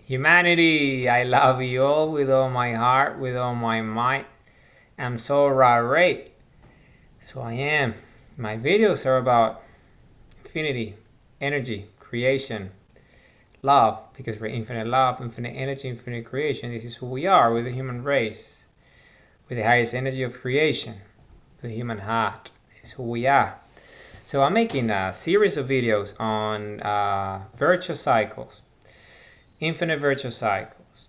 Humanity, I love you all with all my heart, with all my might. I'm so irate. So I am. My videos are about infinity, energy, creation, love, because we're infinite love, infinite energy, infinite creation. This is who we are with the human race, with the highest energy of creation, the human heart. This is who we are. So I'm making a series of videos on virtuous cycles, infinite virtuous cycles.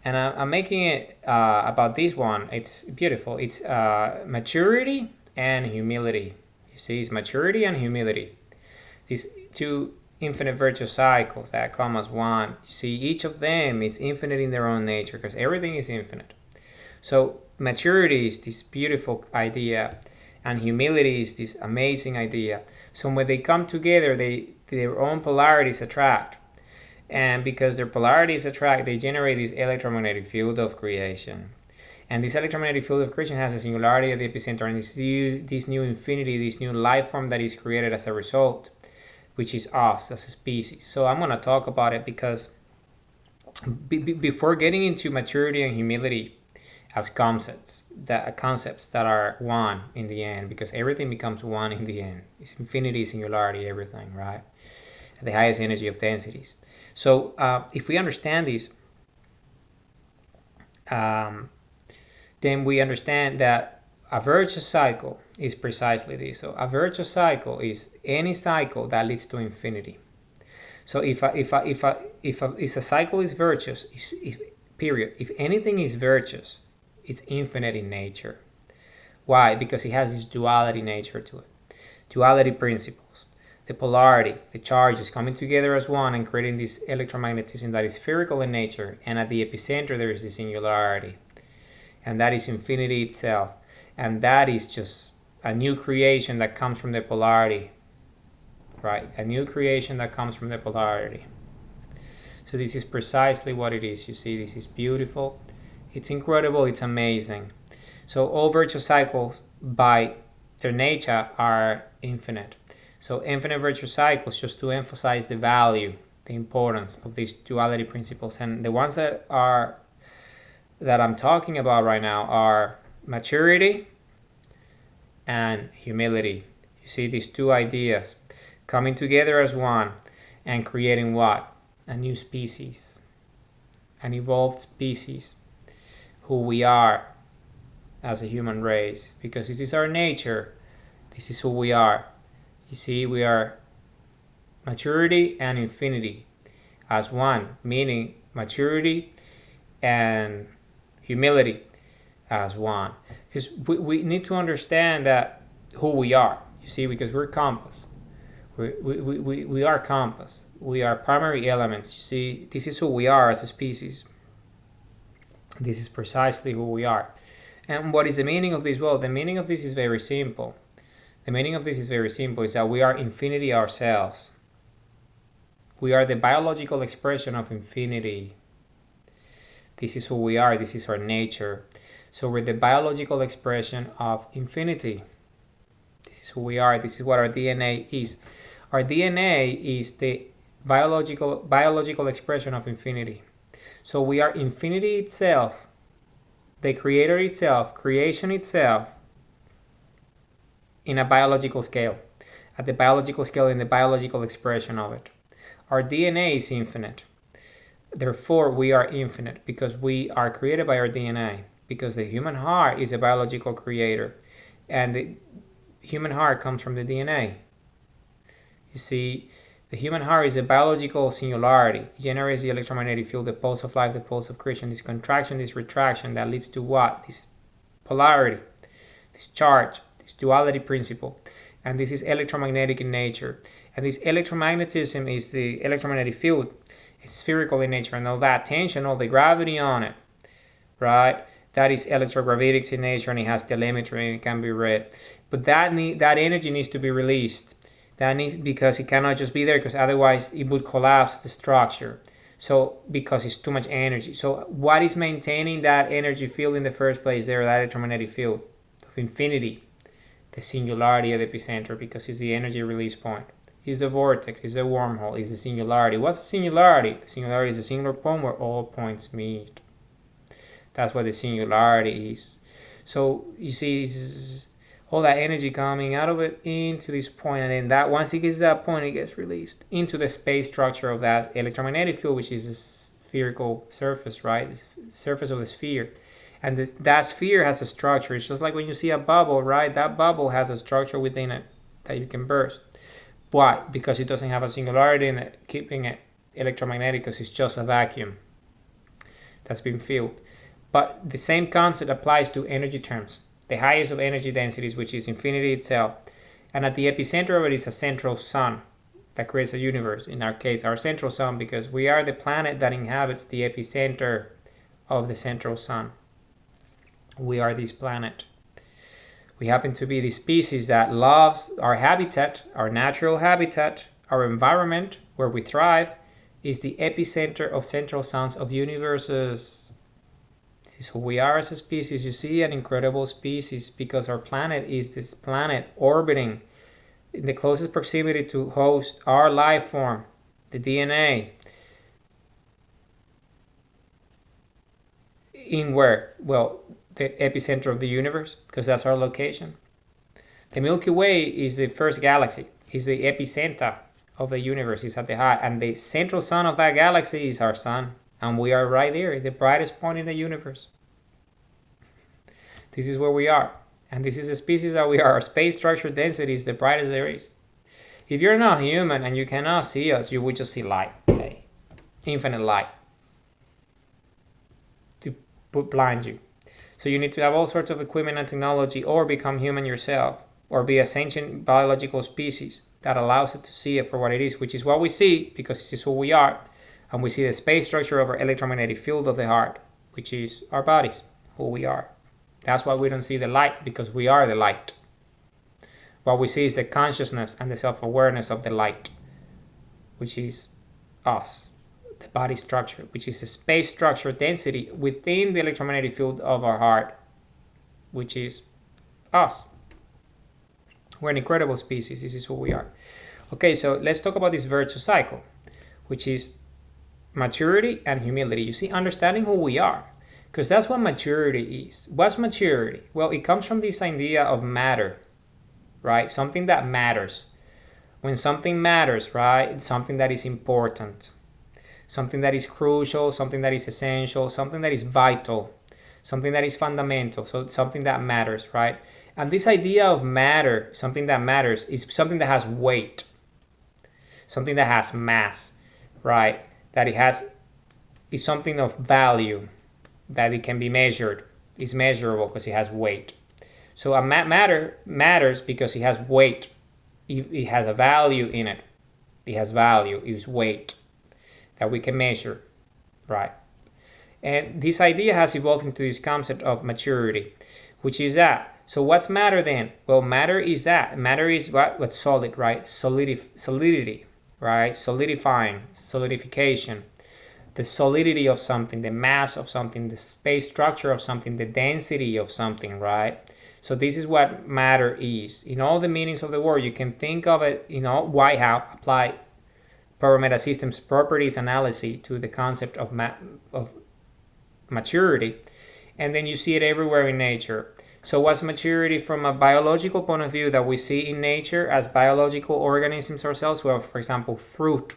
And I'm making it about this one. It's beautiful. It's maturity and humility. You see, it's maturity and humility. These two infinite virtuous cycles that come as one. You see, each of them is infinite in their own nature because everything is infinite. So maturity is this beautiful idea, and humility is this amazing idea. So when they come together, their own polarities attract. And because their polarities attract, they generate this electromagnetic field of creation. And this electromagnetic field of creation has a singularity at the epicenter, and this new infinity, this new life form that is created as a result, which is us as a species. So I'm going to talk about it because before getting into maturity and humility as concepts that are one in the end, because everything becomes one in the end. It's infinity, singularity, everything, right? The highest energy of densities. So if we understand this, then we understand that a virtuous cycle is precisely this. So a virtuous cycle is any cycle that leads to infinity. So if a cycle is virtuous, period. If anything is virtuous, it's infinite in nature. Why? Because it has this duality nature to it, duality principles. The polarity, the charges coming together as one and creating this electromagnetism that is spherical in nature, and at the epicenter there is the singularity, and that is infinity itself, and that is just a new creation that comes from the polarity, right? A new creation that comes from the polarity. So this is precisely what it is. You see, this is beautiful, it's incredible, it's amazing. So all virtuous cycles by their nature are infinite. So infinite virtuous cycles, just to emphasize the value, the importance of these duality principles. And the ones that I'm talking about right now are maturity and humility. You see these two ideas coming together as one and creating what? A new species, an evolved species, who we are as a human race, because this is our nature, this is who we are. You see, we are maturity and infinity as one, meaning maturity and humility as one. Because we need to understand that who we are, you see, because we're compass. We are compass. We are primary elements. You see, this is who we are as a species. This is precisely who we are. And what is the meaning of this? Well, the meaning of this is very simple. The meaning of this is very simple, is that we are infinity ourselves. We are the biological expression of infinity. This is who we are, this is our nature. So we're the biological expression of infinity. This is who we are, this is what our DNA is. Our DNA is the biological expression of infinity. So we are infinity itself, the creator itself, creation itself, in a biological scale, at the biological scale, in the biological expression of it. Our DNA is infinite. Therefore, we are infinite because we are created by our DNA, because the human heart is a biological creator, and the human heart comes from the DNA. You see, the human heart is a biological singularity. It generates the electromagnetic field, the pulse of life, the pulse of creation, this contraction, this retraction that leads to what? This polarity, this charge, this duality principle. And this is electromagnetic in nature. And this electromagnetism is the electromagnetic field. It's spherical in nature, and all that tension, all the gravity on it, right? That is electrogravitics in nature, and it has telemetry and it can be read. But that energy needs to be released. Because it cannot just be there, because otherwise it would collapse the structure. So because it's too much energy. So what is maintaining that energy field in the first place there, that electromagnetic field of infinity? The singularity of the epicenter, because it's the energy release point. is a vortex, is a wormhole, is a singularity. What's a singularity? The singularity is a singular point where all points meet. That's what the singularity is. So you see, this is all that energy coming out of it into this point, and then that once it gets to that point, it gets released into the space structure of that electromagnetic field, which is a spherical surface, right? The surface of the sphere. And that sphere has a structure. It's just like when you see a bubble, right? That bubble has a structure within it that you can burst. Why? Because it doesn't have a singularity in it, keeping it electromagnetic, because it's just a vacuum that's been filled. But the same concept applies to energy terms. The highest of energy densities, which is infinity itself. And at the epicenter of it is a central sun that creates a universe. In our case, our central sun, because we are the planet that inhabits the epicenter of the central sun. We are this planet. We happen to be the species that loves our habitat, our natural habitat, our environment where we thrive, is the epicenter of central suns of universes. This is who we are as a species. You see, an incredible species, because our planet is this planet orbiting in the closest proximity to host our life form, the DNA. In where? Well, the epicenter of the universe, because that's our location. The Milky Way is the first galaxy, is the epicenter of the universe, is at the heart, and the central sun of that galaxy is our sun, and we are right there, the brightest point in the universe. This is where we are, and this is the species that we are. Our space structure density is the brightest there is. If you're not human and you cannot see us, you would just see light, okay? Infinite light to blind you. So you need to have all sorts of equipment and technology, or become human yourself, or be a sentient biological species that allows it to see it for what it is, which is what we see, because this is who we are. And we see the space structure of our electromagnetic field of the heart, which is our bodies, who we are. That's why we don't see the light, because we are the light. What we see is the consciousness and the self-awareness of the light, which is us. The body structure, which is a space structure density within the electromagnetic field of our heart, which is us. We're an incredible species. This is who we are. Okay, so let's talk about this virtuous cycle, which is maturity and humility. You see, understanding who we are, because that's what maturity is. What's maturity? Well, it comes from this idea of matter, right? Something that matters. When something matters, right, it's something that is important. Something that is crucial, something that is essential, something that is vital, something that is fundamental, so it's something that matters, right? And this idea of matter, something that matters, is something that has weight, something that has mass, right? That it has, is something of value, that it can be measured, is measurable because it has weight. So a matter matters because it has weight, it has a value in it, it has value, it is weight that we can measure, right? And this idea has evolved into this concept of maturity, which is that. So what's matter then? Well, matter is that. Matter is what's solid, right? Solidity, right? Solidifying, solidification. The solidity of something, the mass of something, the space structure of something, the density of something, right? So this is what matter is. In all the meanings of the word, you can think of it, why how apply Power Meta Systems properties analysis to the concept of maturity, and then you see it everywhere in nature. So what's maturity from a biological point of view that we see in nature as biological organisms ourselves? Well, for example, fruit.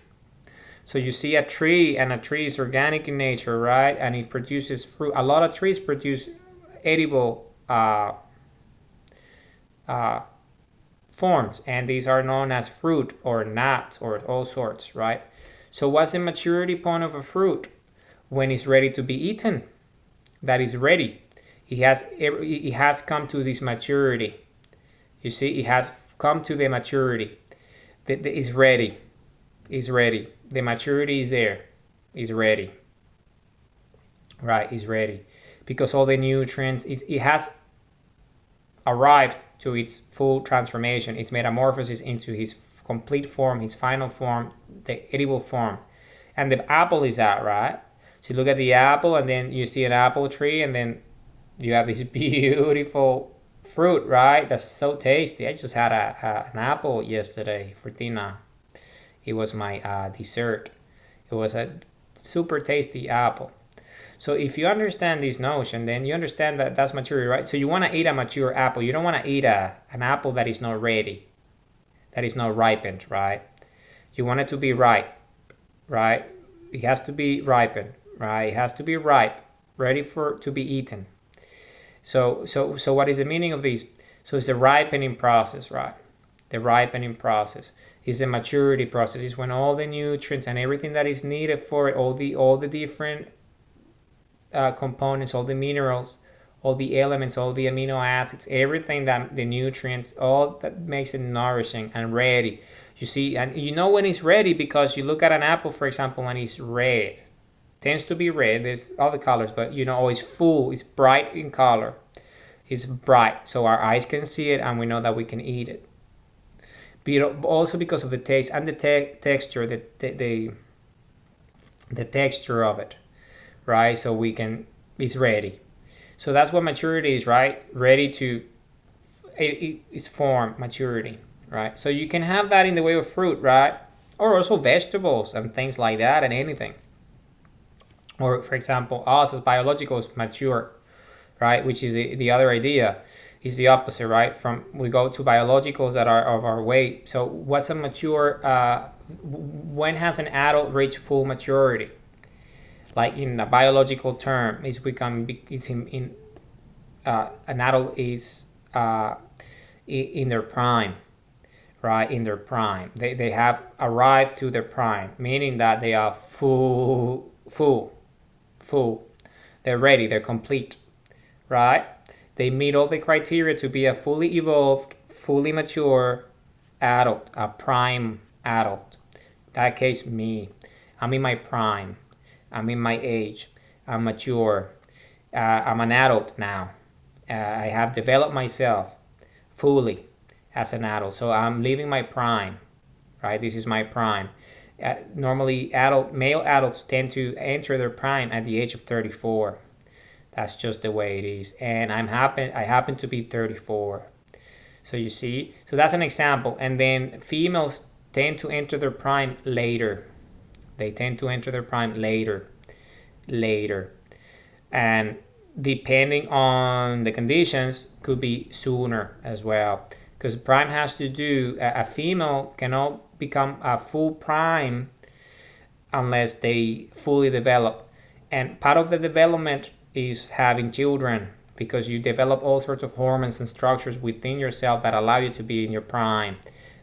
So you see a tree, and a tree is organic in nature, right? And it produces fruit. A lot of trees produce edible forms, and these are known as fruit or nuts or all sorts, right? So what's the maturity point of a fruit? When it's ready to be eaten, that is ready. It has come to this maturity. You see, it has come to the maturity. It's ready. It's ready. The maturity is there. It's ready. Right, it's ready. Because all the nutrients, it has arrived to its full transformation, its metamorphosis into his complete form, his final form, the edible form. And the apple is that, right? So you look at the apple, and then you see an apple tree, and then you have this beautiful fruit, right? That's so tasty. I just had an apple yesterday for dinner. It was my dessert. It was a super tasty apple. So if you understand this notion, then you understand that that's maturity, right? So you want to eat a mature apple. You don't want to eat an apple that is not ready, that is not ripened, right? You want it to be ripe, right? It has to be ripened, right? It has to be ripe, ready for to be eaten. So what is the meaning of this? So it's the ripening process, right? The ripening process is the maturity process. Is when all the nutrients and everything that is needed for it, all the different components, all the minerals, all the elements, all the amino acids, everything that the nutrients, all that makes it nourishing and ready. You see, and you know when it's ready because you look at an apple, for example, and it's red. Tends to be red. There's other colors, but oh, it's full. It's bright in color. It's bright, so our eyes can see it, and we know that we can eat it. But also because of the taste and the texture, the texture of it, right? So it's ready. So that's what maturity is, right? Ready to, it's form, maturity, right? So you can have that in the way of fruit, right? Or also vegetables and things like that, and anything. Or for example, us as biologicals mature, right? Which is the other idea, is the opposite, right? From we go to biologicals that are of our weight. So what's a mature? When has an adult reached full maturity? Like in a biological term, an adult is in their prime, right? In their prime, they have arrived to their prime, meaning that they are full. They're ready. They're complete, right? They meet all the criteria to be a fully evolved, fully mature adult, a prime adult. In that case, me. I'm in my prime. I'm in my age. I'm mature. I'm an adult now. I have developed myself fully as an adult. So I'm living my prime, right? This is my prime. Normally, male adults tend to enter their prime at the age of 34. That's just the way it is. And I happen to be 34. So you see, so that's an example. And then females tend to enter their prime later. They tend to enter their prime later. And depending on the conditions, could be sooner as well. Because prime has to do, a female cannot become a full prime unless they fully develop. And part of the development is having children, because you develop all sorts of hormones and structures within yourself that allow you to be in your prime,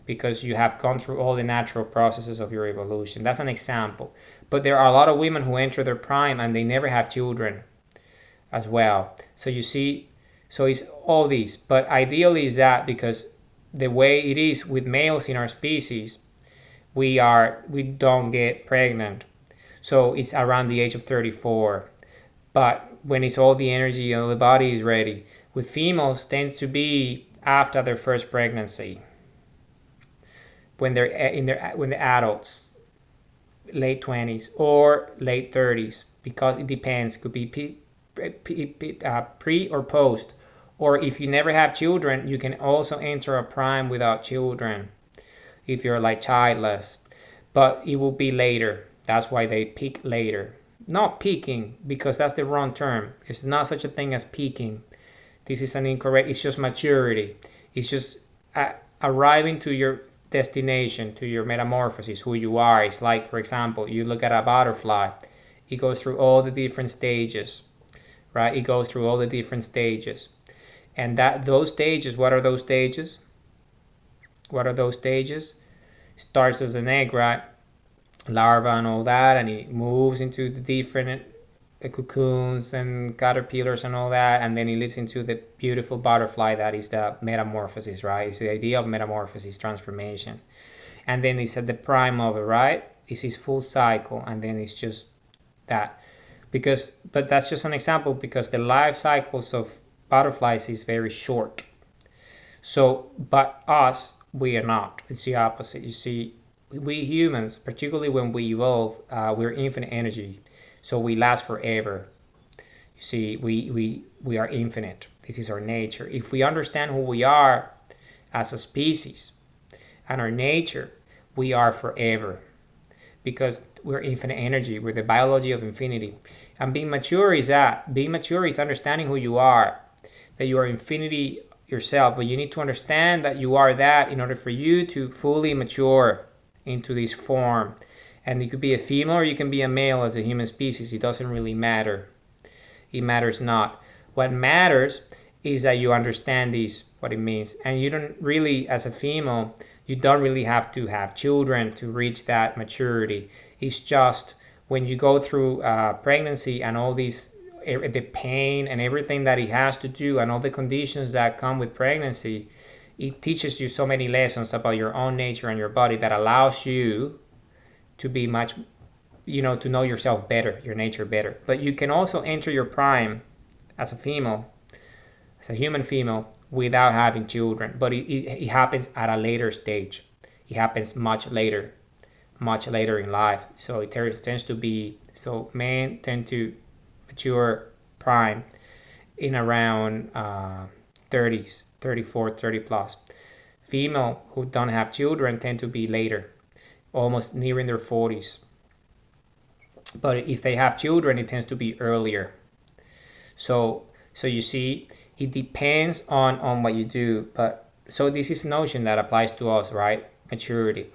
because you have gone through all the natural processes of your evolution. That's an example. But there are a lot of women who enter their prime and they never have children as well. So you see, so it's all these. But ideally is that because the way it is with males in our species, we don't get pregnant. So it's around the age of 34. But when it's all the energy and the body is ready, with females tends to be after their first pregnancy, when they're adults, late 20s or late 30s, because it depends. Could be pre or post. Or if you never have children, you can also enter a prime without children if you're like childless, but it will be later. That's why they peak later. Not peaking, because that's the wrong term. There's not such a thing as peaking. This is an incorrect. It's just maturity. It's just arriving to your destination, to your metamorphosis, who you are. It's like, for example, you look at a butterfly. It goes through all the different stages, right? It goes through all the different stages. And those stages, what are those stages? What are those stages? It starts as an egg, right? Larva and all that, and it moves into the different cocoons and caterpillars and all that, and then it leads into the beautiful butterfly that is the metamorphosis, right? It's the idea of metamorphosis, transformation. And then it's at the prime of it, right? It's his full cycle, and then it's just that. But that's just an example, because the life cycles of butterflies is very short. So, but us, we are not. It's the opposite. You see, we humans, particularly when we evolve, we're infinite energy. So we last forever. You see, we are infinite. This is our nature. If we understand who we are as a species and our nature, we are forever, because we're infinite energy. We're the biology of infinity. And being mature is that. Being mature is understanding who you are, that you are infinity yourself, but you need to understand that you are that in order for you to fully mature into this form. And you could be a female or you can be a male as a human species. It doesn't really matter. It matters not. What matters is that you understand this, what it means. And you don't really, as a female, you don't really have to have children to reach that maturity. It's just when you go through pregnancy and all these, the pain and everything that it has to do and all the conditions that come with pregnancy, it teaches you so many lessons about your own nature and your body that allows you to be much, to know yourself better, your nature better. But you can also enter your prime as a female, as a human female, without having children. But it happens at a later stage. It happens much later in life. So it tends to be, so men tend to mature prime in around 30s, 34, 30 plus. Female who don't have children tend to be later, almost nearing their 40s. But if they have children, it tends to be earlier. So you see, it depends on what you do. But so this is a notion that applies to us, right? Maturity.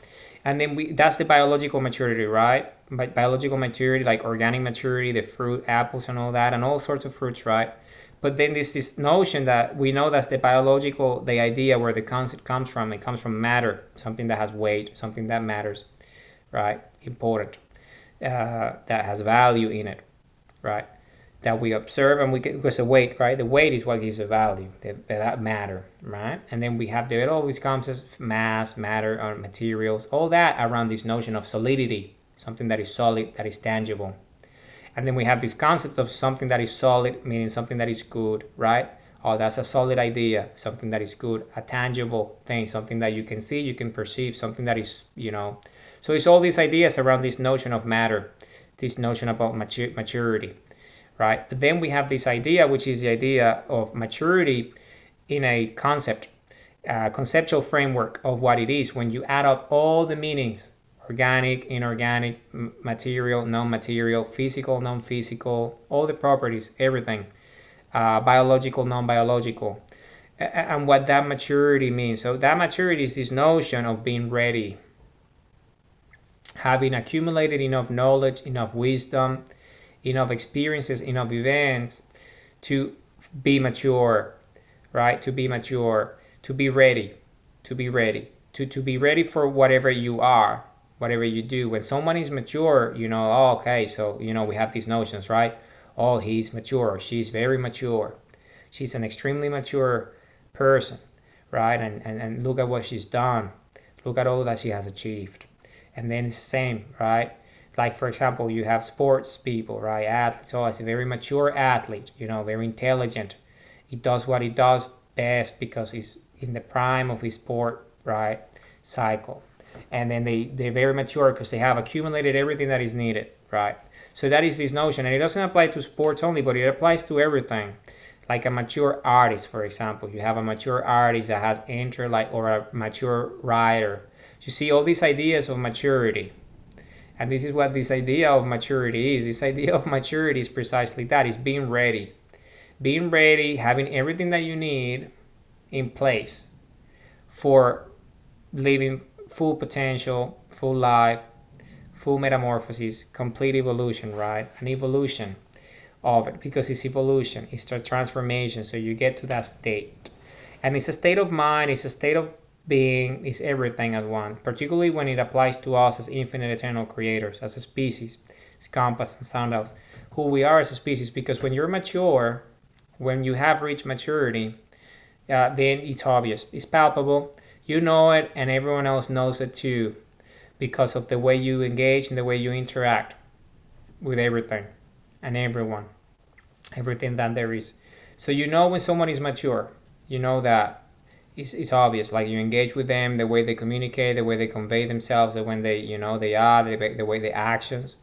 And then that's the biological maturity, right? Biological maturity, like organic maturity, the fruit, apples and all that, and all sorts of fruits, right? But then there's this notion that we know that's the biological, the idea where the concept comes from. It comes from matter, something that has weight, something that matters, right? Important, that has value in it, right? That we observe and we get, because the weight, right? The weight is what gives the value, that matter, right? And then we have all these concepts, mass, matter, or materials, all that around this notion of solidity, something that is solid, that is tangible. And then we have this concept of something that is solid, meaning something that is good, right? Oh, that's a solid idea, something that is good, a tangible thing, something that you can see, you can perceive, something that is, So it's all these ideas around this notion of matter, this notion about maturity, right? But then we have this idea, which is the idea of maturity in a conceptual framework of what it is when you add up all the meanings: organic, inorganic, material, non-material, physical, non-physical, all the properties, everything, biological, non-biological, and what that maturity means. So that maturity is this notion of being ready, having accumulated enough knowledge, enough wisdom, enough experiences, enough events to be mature, right? To be mature, to be ready, to be ready for whatever you are, whatever you do. When someone is mature, okay, so, we have these notions, right? Oh, he's mature, she's very mature, she's an extremely mature person, right? And look at what she's done, look at all that she has achieved. And then it's the same, right? Like, for example, you have sports people, right? Athletes. Oh, it's a very mature athlete, very intelligent. He does what he does best because he's in the prime of his sport, right? Cycle. And then they're very mature because they have accumulated everything that is needed, right? So that is this notion. And it doesn't apply to sports only, but it applies to everything. Like a mature artist, for example. You have a mature artist that has intellect, or a mature writer. You see all these ideas of maturity. And this is what this idea of maturity is. This idea of maturity is precisely that. It's being ready. Being ready, having everything that you need in place for living full potential, full life, full metamorphosis, complete evolution, right? An evolution of it, because it's evolution. It's a transformation. So you get to that state. And it's a state of mind. It's a state of being, is everything at once, particularly when it applies to us as infinite eternal creators, as a species, as compass and sundials, who we are as a species. Because when you're mature, when you have reached maturity, then it's obvious, it's palpable, you know it, and everyone else knows it too, because of the way you engage and the way you interact with everything and everyone, everything that there is. So when someone is mature, that it's obvious. Like, you engage with them, the way they communicate, the way they convey themselves, the way the way the actions,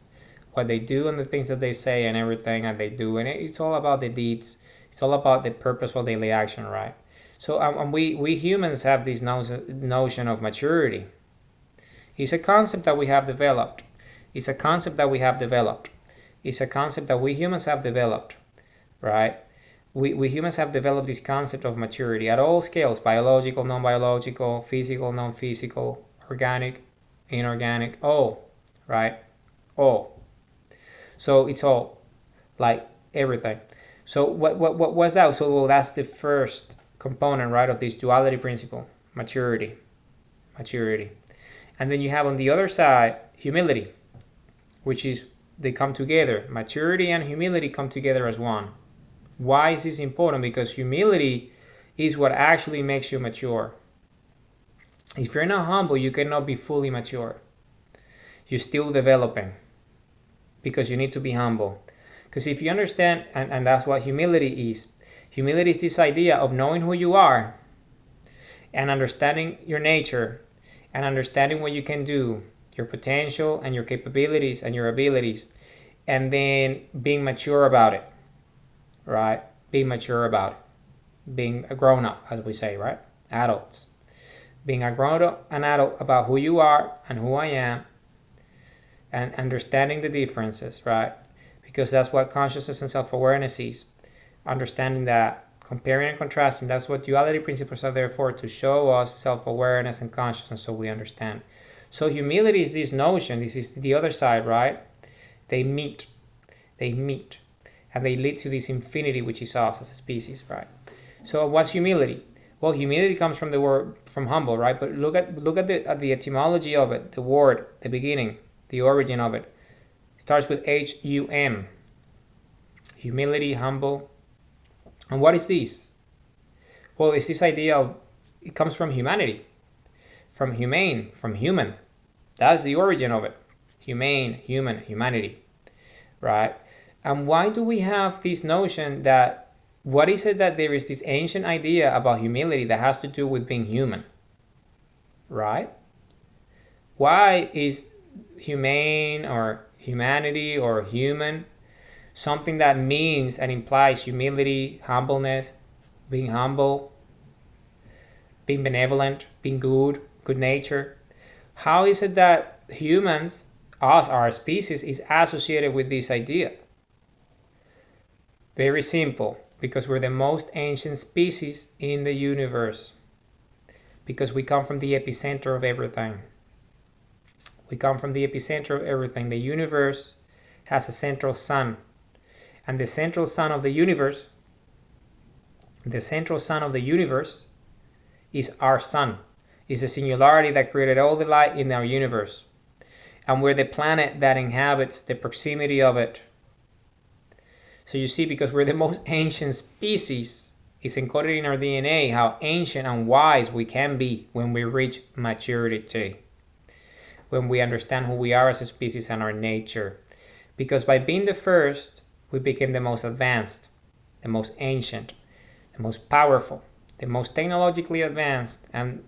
what they do, and the things that they say, and everything that they do. And it's all about the deeds. It's all about the purposeful daily action, right? So we humans have this notion of maturity. It's a concept that we have developed. It's a concept that we have developed. It's a concept that we humans have developed, right? We humans have developed this concept of maturity at all scales: biological, non-biological, physical, non-physical, organic, inorganic, all, right? All. So it's all, like everything. So what was that? So well, that's the first component, right, of this duality principle: maturity. And then you have on the other side humility, which is they come together. Maturity and humility come together as one. Why is this important? Because humility is what actually makes you mature. If you're not humble, you cannot be fully mature. You're still developing because you need to be humble. Because if you understand, and that's what humility is this idea of knowing who you are and understanding your nature and understanding what you can do, your potential and your capabilities and your abilities, and then being mature about it, right? Being mature about it. Being a grown-up, as we say, right? Adults. Being a grown-up, an adult about who you are and who I am, and understanding the differences, right? Because that's what consciousness and self-awareness is. Understanding that, comparing and contrasting, that's what duality principles are there for, to show us self-awareness and consciousness so we understand. So humility is this notion, this is the other side, right? They meet, and they lead to this infinity, which is us as a species, right? So what's humility? Well, humility comes from the word, from humble, right? But look at the etymology of it, the word, the beginning, the origin of it. It starts with H-U-M. Humility, humble. And what is this? Well, it's this idea of, it comes from humanity, from humane, from human. That's the origin of it. Humane, human, humanity, right? And why do we have this notion that, what is it that there is this ancient idea about humility that has to do with being human, right? Why is humane or humanity or human something that means and implies humility, humbleness, being humble, being benevolent, being good, good nature? How is it that humans, us, our species, is associated with this idea? Very simple, because we're the most ancient species in the universe. Because we come from the epicenter of everything. We come from the epicenter of everything. The universe has a central sun. And the central sun of the universe, is our sun. Is the singularity that created all the light in our universe. And we're the planet that inhabits the proximity of it. So you see, because we're the most ancient species, it's encoded in our DNA how ancient and wise we can be when we reach maturity. When we understand who we are as a species and our nature. Because by being the first, we became the most advanced, the most ancient, the most powerful, the most technologically advanced, and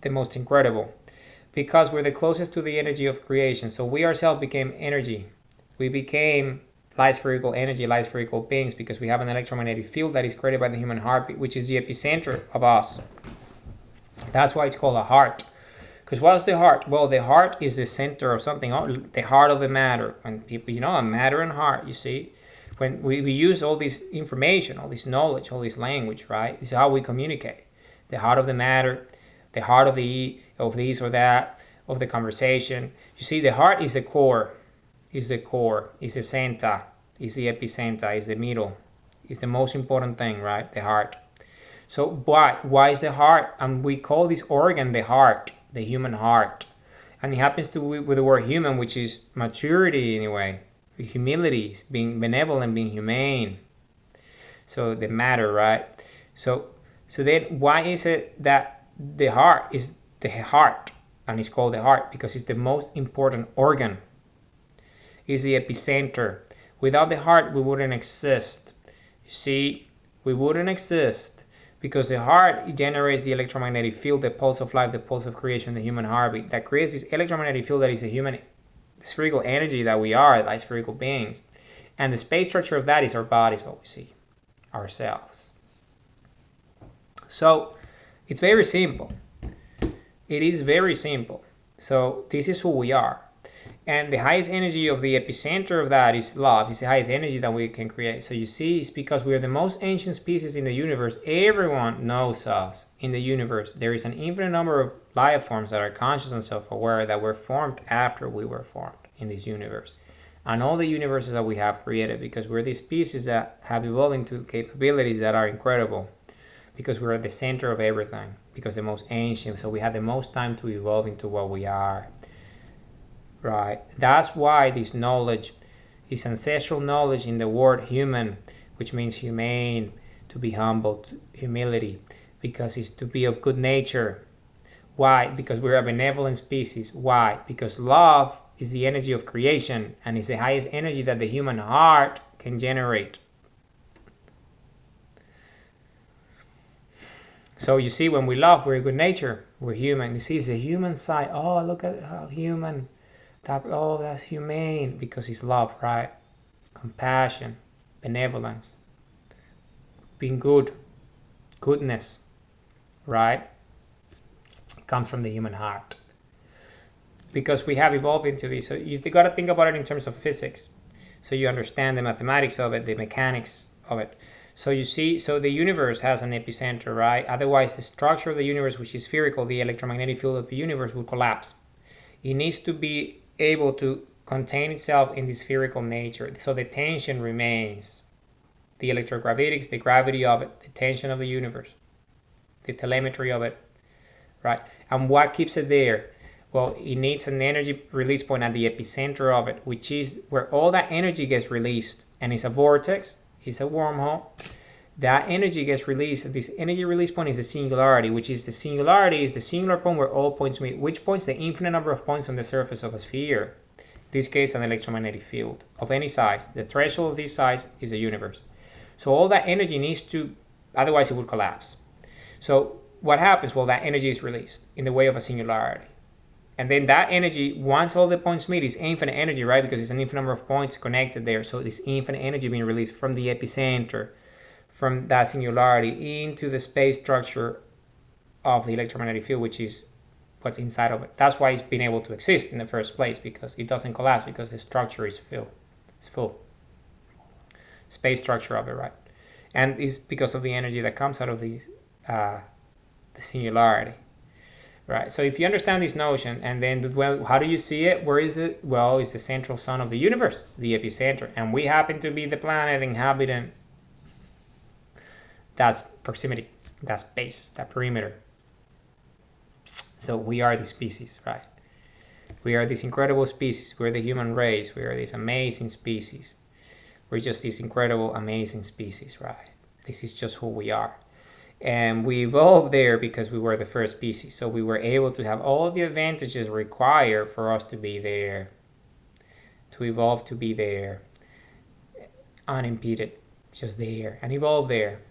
the most incredible. Because we're the closest to the energy of creation. So we ourselves became energy. We became light spherical energy, light spherical beings, because we have an electromagnetic field that is created by the human heartbeat, which is the epicenter of us. That's why it's called a heart. Because what's the heart? Well, the heart is the center of something, the heart of the matter. When people, a matter and heart, you see. When we use all this information, all this knowledge, all this language, right? This is how we communicate. The heart of the matter, the heart of this or that, of the conversation. You see, the heart is the core. Is the center, is the epicenter, is the middle, is the most important thing, right? The heart. So why is the heart? And we call this organ the heart, the human heart. And it happens to be with the word human, which is maturity anyway, humility, being benevolent, being humane. So the matter, right? So then why is it that the heart is the heart, and it's called the heart? Because it's the most important organ. Is the epicenter. Without the heart, we wouldn't exist. You see, we wouldn't exist because the heart generates the electromagnetic field, the pulse of life, the pulse of creation, the human heartbeat that creates this electromagnetic field that is the human spherical energy that we are, like spherical beings. And the space structure of that is our bodies, what we see, ourselves. So it's very simple. It is very simple. So this is who we are. And the highest energy of the epicenter of that is love. It's the highest energy that we can create. So you see, it's because we are the most ancient species in the universe. Everyone knows us in the universe. There is an infinite number of life forms that are conscious and self-aware that were formed after we were formed in this universe. And all the universes that we have created, because we're the species that have evolved into capabilities that are incredible. Because we're at the center of everything. Because the most ancient. So we have the most time to evolve into what we are. Right. That's why this knowledge, this ancestral knowledge in the word human, which means humane, to be humble, humility, because it's to be of good nature. Why? Because we're a benevolent species. Why? Because love is the energy of creation and is the highest energy that the human heart can generate. So you see, when we love, we're good nature. We're human. You see, it's the human side. Oh, look at how human. That's humane, because it's love, right? Compassion, benevolence, being good, goodness, right? It comes from the human heart. Because we have evolved into this. So you got to think about it in terms of physics. So you understand the mathematics of it, the mechanics of it. So you see, so the universe has an epicenter, right? Otherwise, the structure of the universe, which is spherical, the electromagnetic field of the universe, will collapse. It needs to be able to contain itself in the spherical nature, so the tension remains. The electrogravitics, the gravity of it, the tension of the universe, the telemetry of it, right? And what keeps it there? Well, it needs an energy release point at the epicenter of it, which is where all that energy gets released. And it's a vortex, it's a wormhole. That energy gets released. This energy release point is the singularity, which is the singularity is the singular point where all points meet. Which points? The infinite number of points on the surface of a sphere. In this case, an electromagnetic field of any size. The threshold of this size is the universe. So all that energy needs to, otherwise it would collapse. So what happens? Well, that energy is released in the way of a singularity. And then that energy, once all the points meet, is infinite energy, right? Because it's an infinite number of points connected there. So this infinite energy being released from the epicenter, from that singularity into the space structure of the electromagnetic field, which is what's inside of it. That's why it's been able to exist in the first place, because it doesn't collapse, because the structure is full. It's full. Space structure of it, right? And it's because of the energy that comes out of the singularity, right? So if you understand this notion, and then how do you see it? Where is it? Well, it's the central sun of the universe, the epicenter, and we happen to be the planet inhabiting. That's proximity, that's space, that perimeter. So we are the species, right? We are this incredible species. We're the human race. We are this amazing species. We're just this incredible, amazing species, right? This is just who we are. And we evolved there because we were the first species. So we were able to have all the advantages required for us to be there, to evolve to be there, unimpeded, just there, and evolve there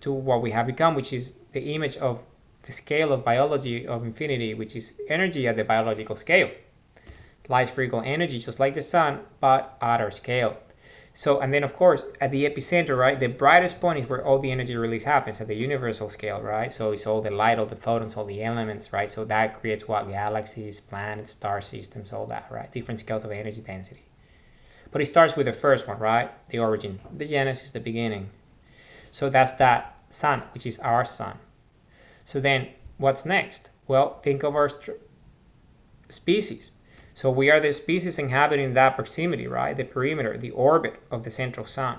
to what we have become, which is the image of the scale of biology of infinity, which is energy at the biological scale. Light spherical energy, just like the sun, but at our scale. So, and then of course, at the epicenter, right, the brightest point is where all the energy release happens at the universal scale, right? So it's all the light, all the photons, all the elements, right? So that creates what? Galaxies, planets, star systems, all that, right? Different scales of energy density. But it starts with the first one, right? The origin, the genesis, the beginning. So that's that sun, which is our sun. So then what's next? Well, think of our species. So we are the species inhabiting that proximity, right? The perimeter, the orbit of the central sun.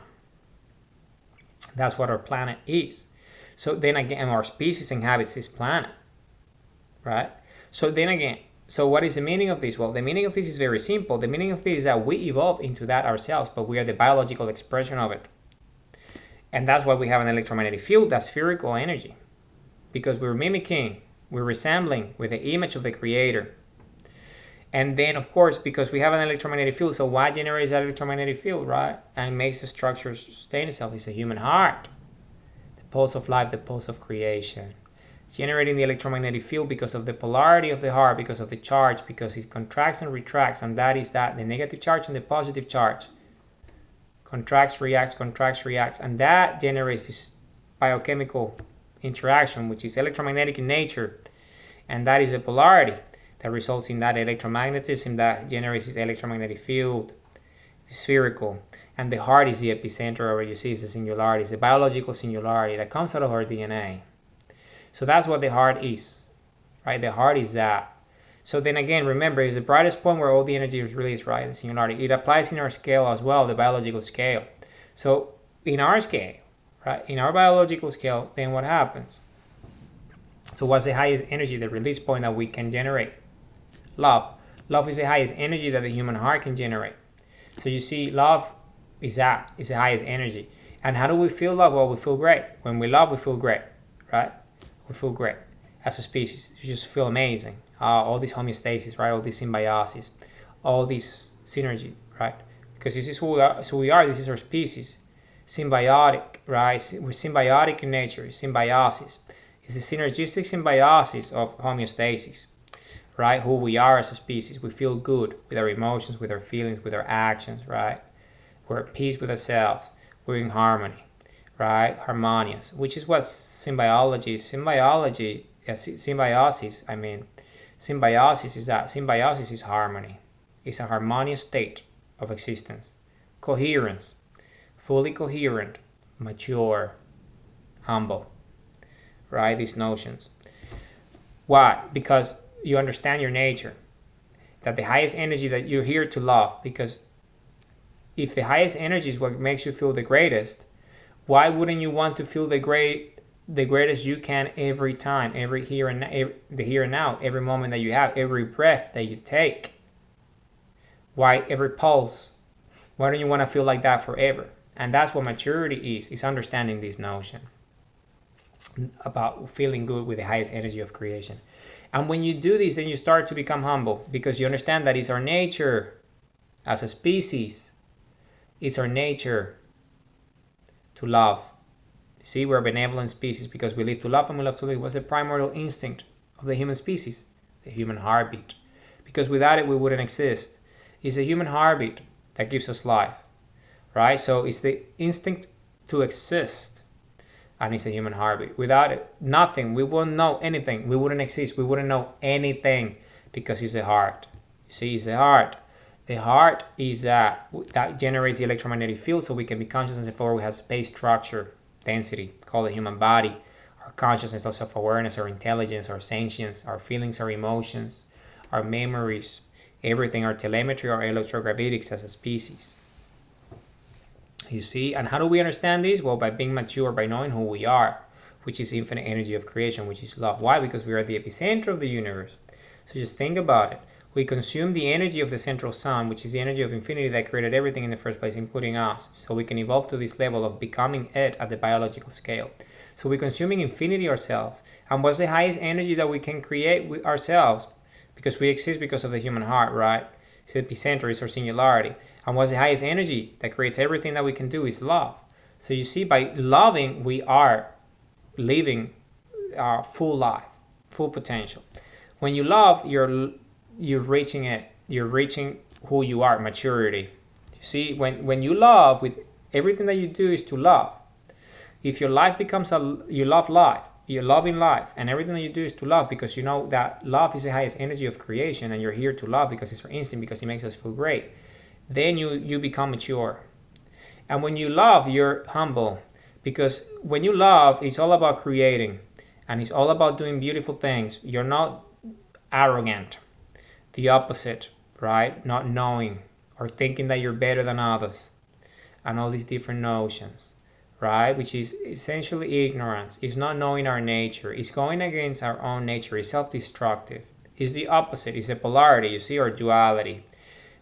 That's what our planet is. So then again, our species inhabits this planet, right? So then again, so what is the meaning of this? Well, the meaning of this is very simple. The meaning of this is that we evolve into that ourselves, but we are the biological expression of it. And that's why we have an electromagnetic field, that's spherical energy. Because we're mimicking, we're resembling with the image of the creator. And then, of course, because we have an electromagnetic field, so what generates that electromagnetic field, right? And makes the structure sustain itself is the human heart. The pulse of life, the pulse of creation. Generating the electromagnetic field because of the polarity of the heart, because of the charge, because it contracts and retracts, and that is that, the negative charge and the positive charge. Contracts, reacts, and that generates this biochemical interaction, which is electromagnetic in nature, and that is the polarity. that results in that electromagnetism that generates this electromagnetic field, spherical. And the heart is the epicenter, or you see it's the singularity, it's the biological singularity that comes out of our DNA. So that's what the heart is, right? The heart is that. So then again, remember, it's the brightest point where all the energy is released, right? The singularity. It applies in our scale as well, the biological scale. So in our scale, right, in our biological scale, then what happens? So what's the highest energy, the release point that we can generate? Love. Love is the highest energy that the human heart can generate. So you see, love is that. It's the highest energy. And how do we feel love? Well, we feel great. When we love, we feel great, right? We feel great as a species. You just feel amazing. All this homeostasis, right? All this symbiosis, all this synergy, right? Because this is who we are. This is our species. Symbiotic, right? We're symbiotic in nature. It's symbiosis. It's a synergistic symbiosis of homeostasis, right? Who we are as a species. We feel good with our emotions, with our feelings, with our actions, right? We're at peace with ourselves. We're in harmony, right? Harmonious, which is what symbiosis is that. Symbiosis is harmony. It's a harmonious state of existence. Coherence, fully coherent, mature, humble, right? These notions. Why? Because you understand your nature, that the highest energy that you're here to love, because if the highest energy is what makes you feel the greatest, why wouldn't you want to feel the greatest you can every time, the here and now, every moment that you have, every breath that you take? Why every pulse? Why don't you want to feel like that forever? And that's what maturity is. It's understanding this notion about feeling good with the highest energy of creation. And when you do this, then you start to become humble, because you understand that it's our nature as a species. It's our nature to love. See, we're a benevolent species because we live to love and we love to live. What's the primordial instinct of the human species? The human heartbeat. Because without it, we wouldn't exist. It's the human heartbeat that gives us life, right? So it's the instinct to exist, and it's a human heartbeat. Without it, nothing. We wouldn't know anything. We wouldn't exist. We wouldn't know anything, because it's the heart. You see, it's the heart. The heart is that generates the electromagnetic field, so we can be conscious and therefore we have space, structure, density, called the human body, our consciousness, our self-awareness, our intelligence, our sentience, our feelings, our emotions, our memories, everything, our telemetry, our electrogravitics as a species. You see, and how do we understand this? Well, by being mature, by knowing who we are, which is infinite energy of creation, which is love. Why? Because we are the epicenter of the universe. So just think about it. We consume the energy of the central sun, which is the energy of infinity that created everything in the first place, including us. So we can evolve to this level of becoming it at the biological scale. So we're consuming infinity ourselves. And what's the highest energy that we can create with ourselves? Because we exist because of the human heart, right? It's the epicenter, it's our singularity. And what's the highest energy that creates everything that we can do is love. So you see, by loving, we are living our full life, full potential. When you love, you're reaching it. You're reaching who you are, maturity. You see, when you love, with everything that you do is to love. If your life becomes you love life, you're loving life, and everything that you do is to love, because you know that love is the highest energy of creation, and you're here to love because it's our instinct, because it makes us feel great. Then you become mature. And when you love, you're humble, because when you love, it's all about creating, and it's all about doing beautiful things. You're not arrogant. The opposite, right? Not knowing or thinking that you're better than others, and all these different notions, right? Which is essentially ignorance. It's not knowing our nature. It's going against our own nature. It's self-destructive. It's the opposite. It's a polarity, you see, or duality.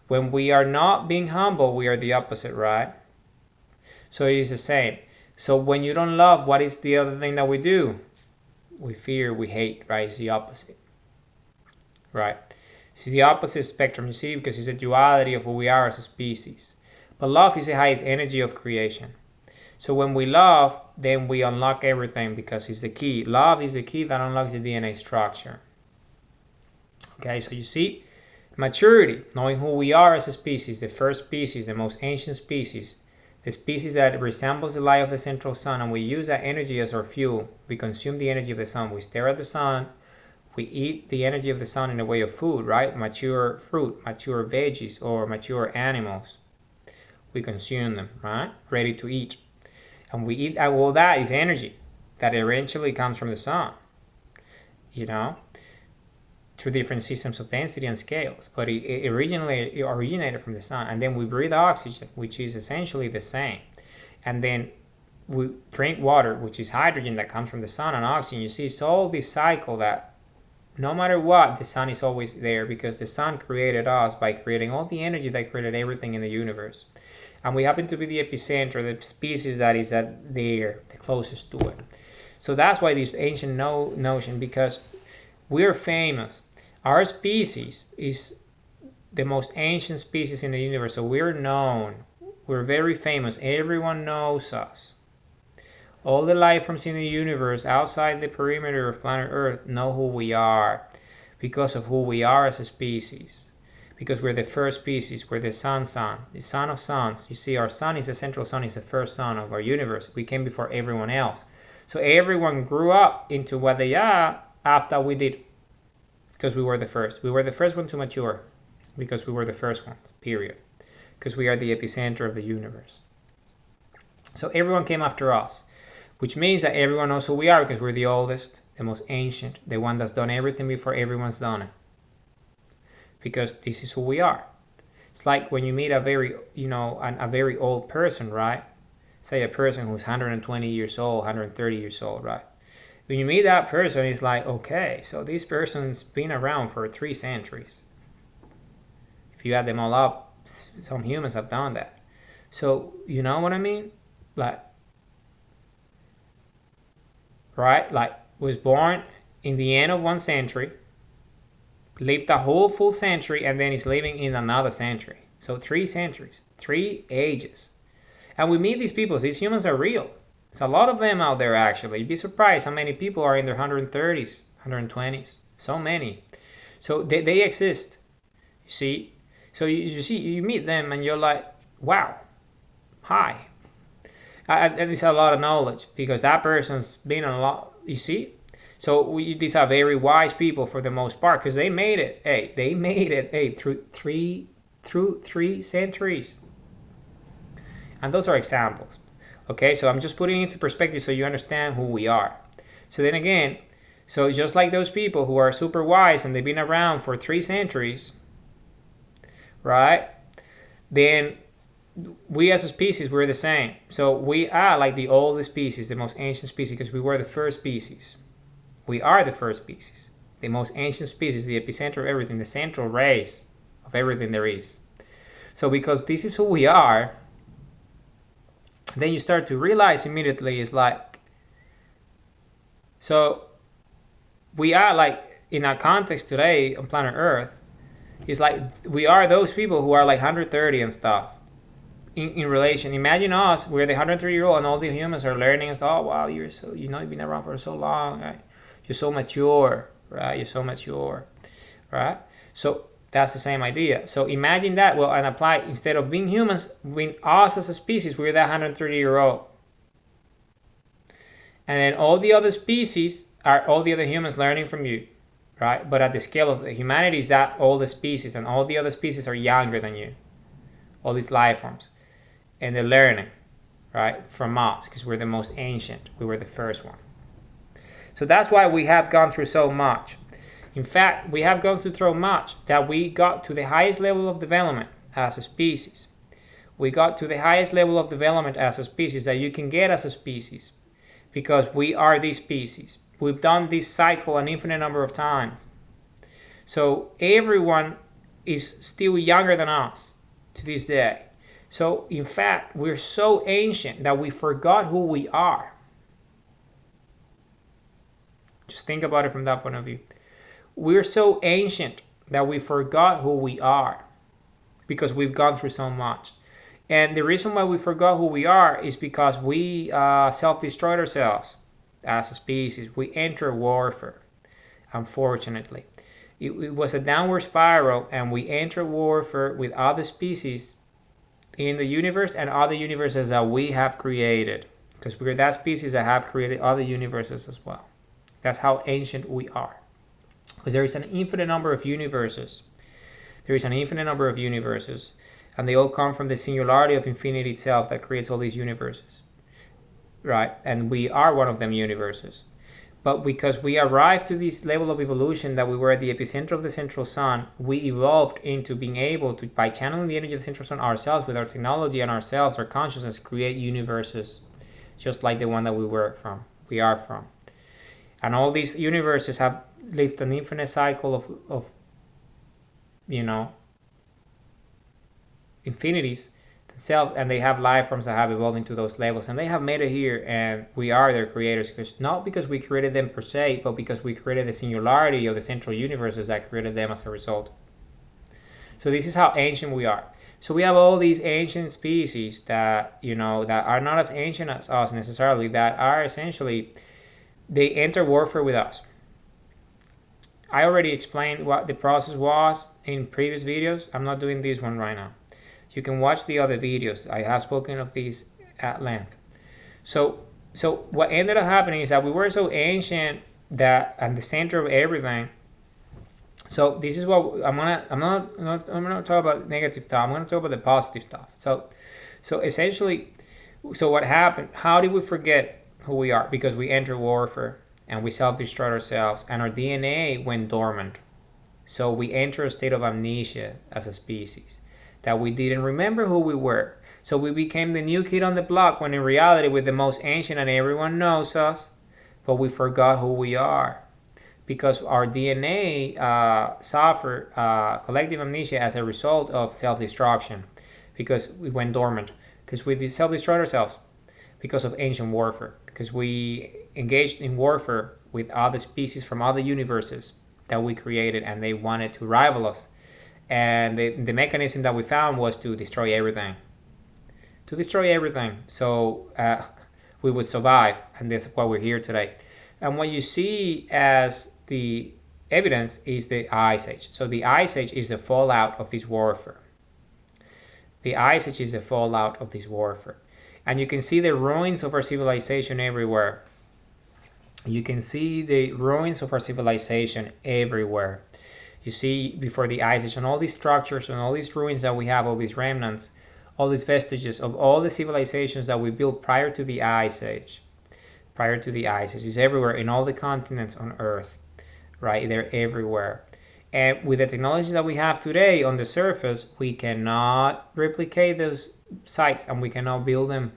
When we are not being humble, we are the opposite, right? So it is the same. So when you don't love, what is the other thing that we do? We fear, we hate, right? It's the opposite, right? It's the opposite spectrum, you see, because it's a duality of who we are as a species. But love is the highest energy of creation. So when we love, then we unlock everything, because it's the key. Love is the key that unlocks the DNA structure. Okay, so you see, maturity, knowing who we are as a species, the first species, the most ancient species, the species that resembles the light of the central sun, and we use that energy as our fuel. We consume the energy of the sun. We stare at the sun. We eat the energy of the sun in the way of food, right? Mature fruit, mature veggies, or mature animals. We consume them, right? Ready to eat. And we eat, well, that is energy that eventually comes from the sun, you know, through different systems of density and scales. But it originated from the sun. And then we breathe oxygen, which is essentially the same. And then we drink water, which is hydrogen that comes from the sun, and oxygen. You see, it's all this cycle that no matter what, the sun is always there, because the sun created us by creating all the energy that created everything in the universe. And we happen to be the epicenter, the species that is at there, the closest to it. So that's why this ancient notion, because we're famous. Our species is the most ancient species in the universe, so we're known. We're very famous. Everyone knows us. All the life forms in the universe outside the perimeter of planet Earth know who we are because of who we are as a species. Because we're the first species, we're the sun, the son of suns. You see, our sun is the central sun, is the first sun of our universe. We came before everyone else. So everyone grew up into what they are after we did, because we were the first. We were the first one to mature, because we were the first ones, period. Because we are the epicenter of the universe. So everyone came after us, which means that everyone knows who we are, because we're the oldest, the most ancient, the one that's done everything before everyone's done it. Because this is who we are. It's like when you meet a very old person, right? Say a person who's 120 years old, 130 years old, right? When you meet that person, it's like, okay, so this person's been around for 3 centuries. If you add them all up, some humans have done that. So, you know what I mean? Like, right? Like, was born in the end of 1 century, lived a whole full century, and then is living in another century. So 3 centuries, 3 ages. And we meet these people. These humans are real. There's a lot of them out there, actually. You'd be surprised how many people are in their 130s, 120s. So many. So they exist. You see? So you meet them and you're like, wow, hi. And it's a lot of knowledge, because that person's been a lot, you see? So these are very wise people for the most part, because they made it. They made it through three centuries. And those are examples. Okay, so I'm just putting it into perspective so you understand who we are. So then again, so just like those people who are super wise and they've been around for 3 centuries, right? Then we as a species, we're the same. So we are like the oldest species, the most ancient species, because we were the first species. We are the first species, the most ancient species, the epicenter of everything, the central race of everything there is. So because this is who we are, then you start to realize immediately, it's like, so we are like, in our context today on planet Earth, it's like we are those people who are like 130 and stuff. In relation, imagine us, we're the 103-year-old, and all the humans are learning us. Oh wow, you're so, you've been around for so long, right? You're so mature, right? You're so mature, right? So that's the same idea. So imagine that, well, and apply, instead of being humans, being us as a species, we're that 130-year-old. And then all the other species are all the other humans learning from you, right? But at the scale of humanity, is that all the species, and all the other species are younger than you, all these life forms. And they're learning, right, from us, because we're the most ancient. We were the first one. So that's why we have gone through so much. In fact, we have gone through so much that we got to the highest level of development as a species. We got to the highest level of development as a species that you can get as a species, because we are this species. We've done this cycle an infinite number of times. So everyone is still younger than us to this day. So, in fact, we're so ancient that we forgot who we are. Just think about it from that point of view. We're so ancient that we forgot who we are, because we've gone through so much. And the reason why we forgot who we are is because we self-destroyed ourselves as a species. We entered warfare, unfortunately. It was a downward spiral, and we entered warfare with other species in the universe and other universes that we have created, because we're that species that have created other universes as well. That's how ancient we are. Because there is an infinite number of universes. There is an infinite number of universes, and they all come from the singularity of infinity itself that creates all these universes, right? And we are one of them universes. But because we arrived to this level of evolution that we were at the epicenter of the central sun, we evolved into being able to, by channeling the energy of the central sun ourselves with our technology and ourselves, our consciousness, create universes just like the one that we are from. And all these universes have lived an infinite cycle of infinities themselves, and they have life forms that have evolved into those levels, and they have made it here, and we are their creators, not because we created them per se, but because we created the singularity of the central universes that created them as a result. So this is how ancient we are. So we have all these ancient species that that are not as ancient as us necessarily, that are essentially, they enter warfare with us. I already explained what the process was in previous videos. I'm not doing this one right now. You can watch the other videos. I have spoken of these at length. So what ended up happening is that we were so ancient that at the center of everything. So this is what I'm gonna talk about negative stuff. I'm gonna talk about the positive stuff. So essentially, what happened? How did we forget who we are? Because we entered warfare and we self-destroyed ourselves, and our DNA went dormant. So we enter a state of amnesia as a species, that we didn't remember who we were. So we became the new kid on the block, when in reality we're the most ancient and everyone knows us, but we forgot who we are. Because our DNA suffered collective amnesia as a result of self-destruction, because we went dormant, because we self-destroyed ourselves because of ancient warfare, because we engaged in warfare with other species from other universes that we created, and they wanted to rival us. And the mechanism that we found was to destroy everything. So we would survive, and that's why we're here today. And what you see as the evidence is the Ice Age. So the Ice Age is the fallout of this warfare. And you can see the ruins of our civilization everywhere. You see, before the Ice Age, and all these structures and all these ruins that we have, all these remnants, all these vestiges of all the civilizations that we built prior to the Ice Age. Is everywhere in all the continents on Earth, right? They're everywhere. And with the technology that we have today on the surface, we cannot replicate those sites, and we cannot build them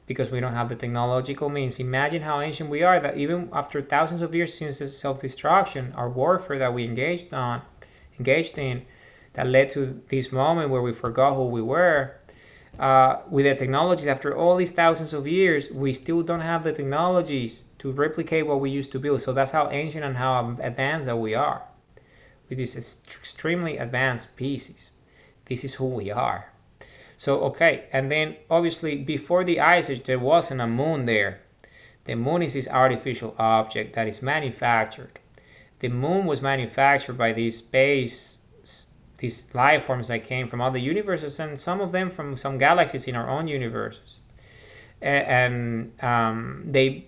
because we don't have the technological means. Imagine how ancient we are, that even after thousands of years since the self-destruction, our warfare that we engaged in, that led to this moment where we forgot who we were. With the technologies, after all these thousands of years, we still don't have the technologies to replicate what we used to build. So that's how ancient and how advanced that we are. With this extremely advanced species. This is who we are. So, okay, and then obviously before the Ice Age, there wasn't a moon there. The moon is this artificial object that is manufactured. The moon was manufactured by these life forms that came from other universes, and some of them from some galaxies in our own universes. And they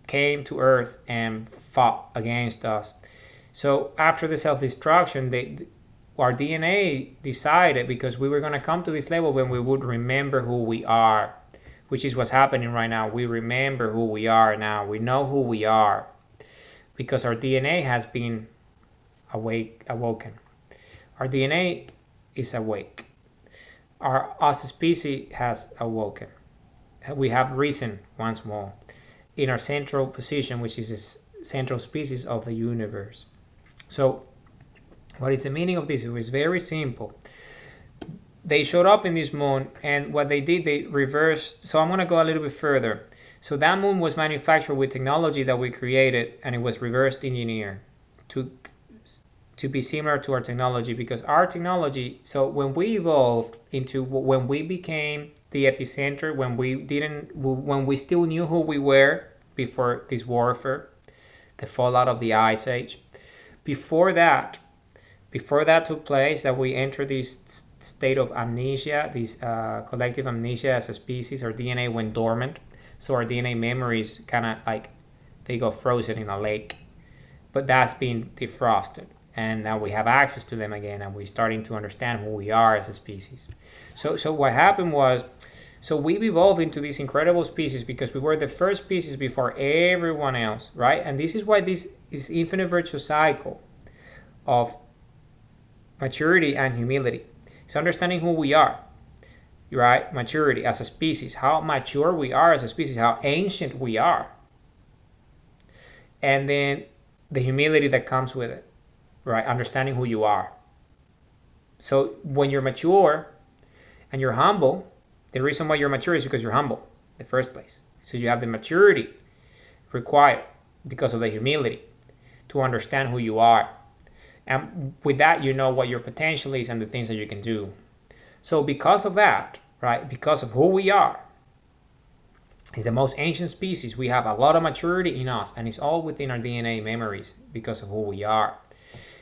came to Earth and fought against us. So after the self-destruction, our DNA decided, because we were going to come to this level when we would remember who we are, which is what's happening right now. We remember who we are now. We know who we are because our DNA has been awoken. Our DNA is awake. Us species has awoken. We have risen once more in our central position, which is the central species of the universe. So what is the meaning of this? It was very simple. They showed up in this moon, and what they did, they reversed. So I'm going to go a little bit further. So that moon was manufactured with technology that we created, and it was reversed engineered to be similar to our technology, because our technology, so when we evolved when we became the epicenter, when we still knew who we were before this warfare, the fallout of the Ice Age, before that took place, that we entered this state of amnesia, this collective amnesia as a species. Our DNA went dormant, so our DNA memories kind of like they go frozen in a lake. but that's been defrosted. And now we have access to them again, and we're starting to understand who we are as a species. So what happened was, so we've evolved into this incredible species because we were the first species before everyone else, right? And this is why this is infinite virtuous cycle of maturity and humility. It's understanding who we are, right? Maturity as a species, how mature we are as a species, how ancient we are. And then the humility that comes with it, right? Understanding who you are. So when you're mature and you're humble, the reason why you're mature is because you're humble in the first place. So you have the maturity required because of the humility to understand who you are. And with that, you know what your potential is and the things that you can do. So because of that, right, because of who we are, is the most ancient species. We have a lot of maturity in us, and it's all within our DNA memories because of who we are.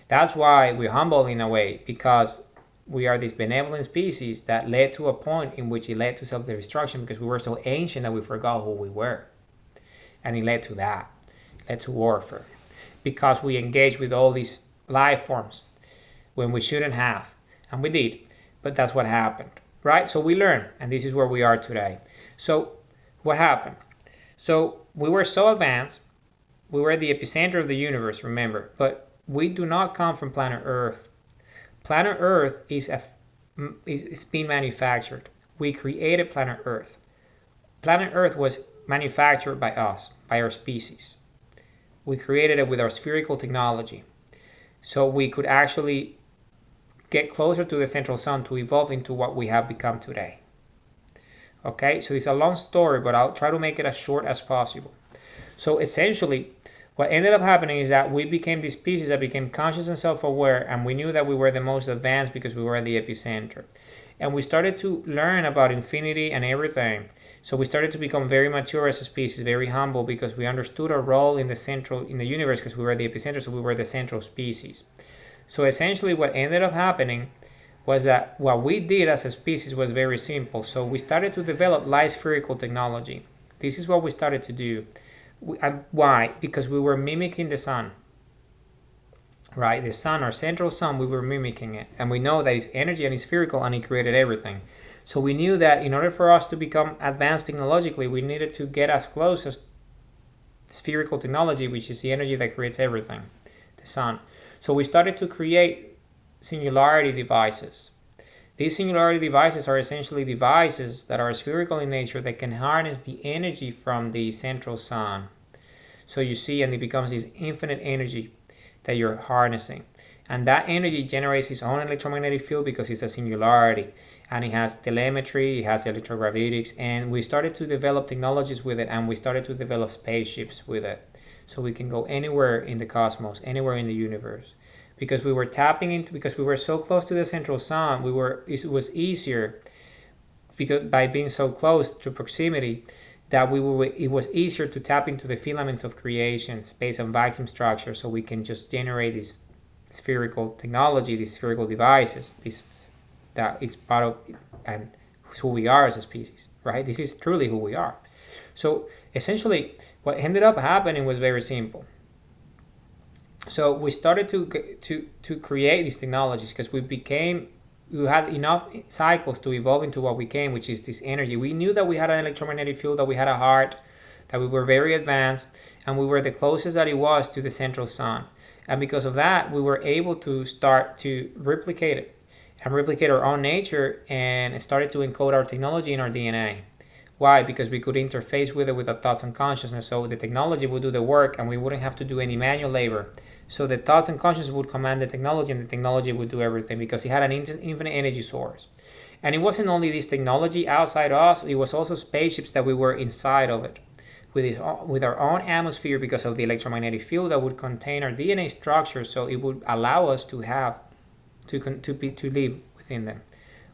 That's why we're humble in a way, because we are this benevolent species that led to a point in which it led to self-destruction because we were so ancient that we forgot who we were. And it led to that. It led to warfare. Because we engaged with all these life forms when we shouldn't have. And we did. But that's what happened. Right? So we learned. And this is where we are today. So what happened? So we were so advanced. We were the epicenter of the universe, remember. But we do not come from planet Earth. Planet Earth is being manufactured. We created planet Earth. Planet Earth was manufactured by us, by our species. We created it with our spherical technology. So we could actually get closer to the central sun to evolve into what we have become today. Okay, so it's a long story, but I'll try to make it as short as possible. So essentially, what ended up happening is that we became this species that became conscious and self-aware, and we knew that we were the most advanced because we were at the epicenter. And we started to learn about infinity and everything. So we started to become very mature as a species, very humble, because we understood our role in the universe, because we were the epicenter, so we were the central species. So essentially what ended up happening was that what we did as a species was very simple. So we started to develop light spherical technology. This is what we started to do. Why? Because we were mimicking the sun. Right? The sun, our central sun, we were mimicking it. And we know that it's energy and it's spherical and it created everything. So we knew that in order for us to become advanced technologically, we needed to get as close as spherical technology, which is the energy that creates everything, the sun. So we started to create singularity devices. These singularity devices are essentially devices that are spherical in nature that can harness the energy from the central sun. So you see, and it becomes this infinite energy that you're harnessing. And that energy generates its own electromagnetic field because it's a singularity. And it has telemetry, it has electrogravitics, and we started to develop technologies with it, and we started to develop spaceships with it. So we can go anywhere in the cosmos, anywhere in the universe. Because we were because we were so close to the central sun, it was easier, because by being so close to proximity, that it was easier to tap into the filaments of creation, space and vacuum structure, so we can just generate this spherical technology, these spherical devices, that is part of and who we are as a species, right? This is truly who we are. So essentially, what ended up happening was very simple. So we started to create these technologies because we had enough cycles to evolve into what we became, which is this energy. We knew that we had an electromagnetic field, that we had a heart, that we were very advanced, and we were the closest that it was to the central sun. And because of that, we were able to start to replicate it and replicate our own nature, and started to encode our technology in our DNA. Why? Because we could interface with it with our thoughts and consciousness. So the technology would do the work and we wouldn't have to do any manual labor. So the thoughts and consciousness would command the technology, and the technology would do everything because it had an infinite energy source. And it wasn't only this technology outside us, it was also spaceships that we were inside of it with our own atmosphere because of the electromagnetic field that would contain our DNA structure, so it would allow us to have to live within them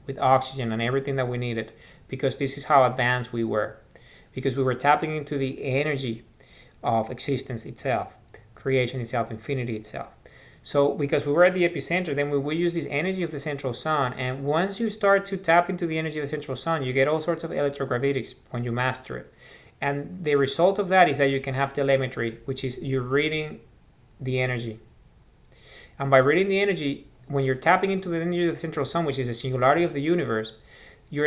with oxygen and everything that we needed, because this is how advanced we were, because we were tapping into the energy of existence itself, creation itself, infinity itself. So because we were at the epicenter, then we will use this energy of the central sun, and once you start to tap into the energy of the central sun, you get all sorts of electrogravitics when you master it. And the result of that is that you can have telemetry, which is you're reading the energy. And by reading the energy, when you're tapping into the energy of the central sun, which is the singularity of the universe, you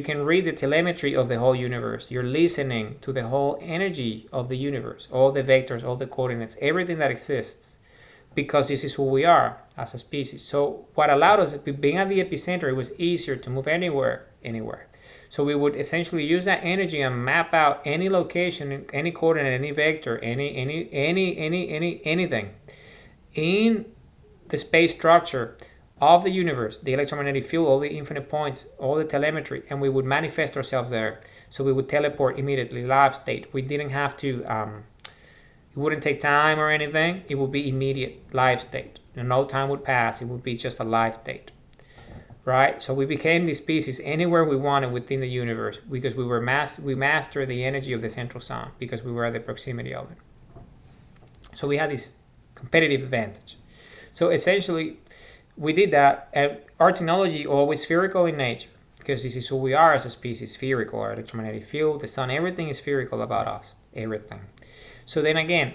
can read the telemetry of the whole universe. You're listening to the whole energy of the universe, all the vectors, all the coordinates, everything that exists, because this is who we are as a species. So what allowed us, being at the epicenter, it was easier to move anywhere. So we would essentially use that energy and map out any location, any coordinate, any vector, anything in the space structure of the universe, the electromagnetic field, all the infinite points, all the telemetry, and we would manifest ourselves there. So we would teleport immediately, live state. We didn't have to, it wouldn't take time or anything. It would be immediate live state. No time would pass. It would be just a live state, right? So we became this species anywhere we wanted within the universe because we mastered the energy of the central sun because we were at the proximity of it. So we had this competitive advantage. So essentially, we did that, and our technology always spherical in nature because this is who we are as a species, spherical. Our electromagnetic field, the sun, everything is spherical about us, everything. So then again,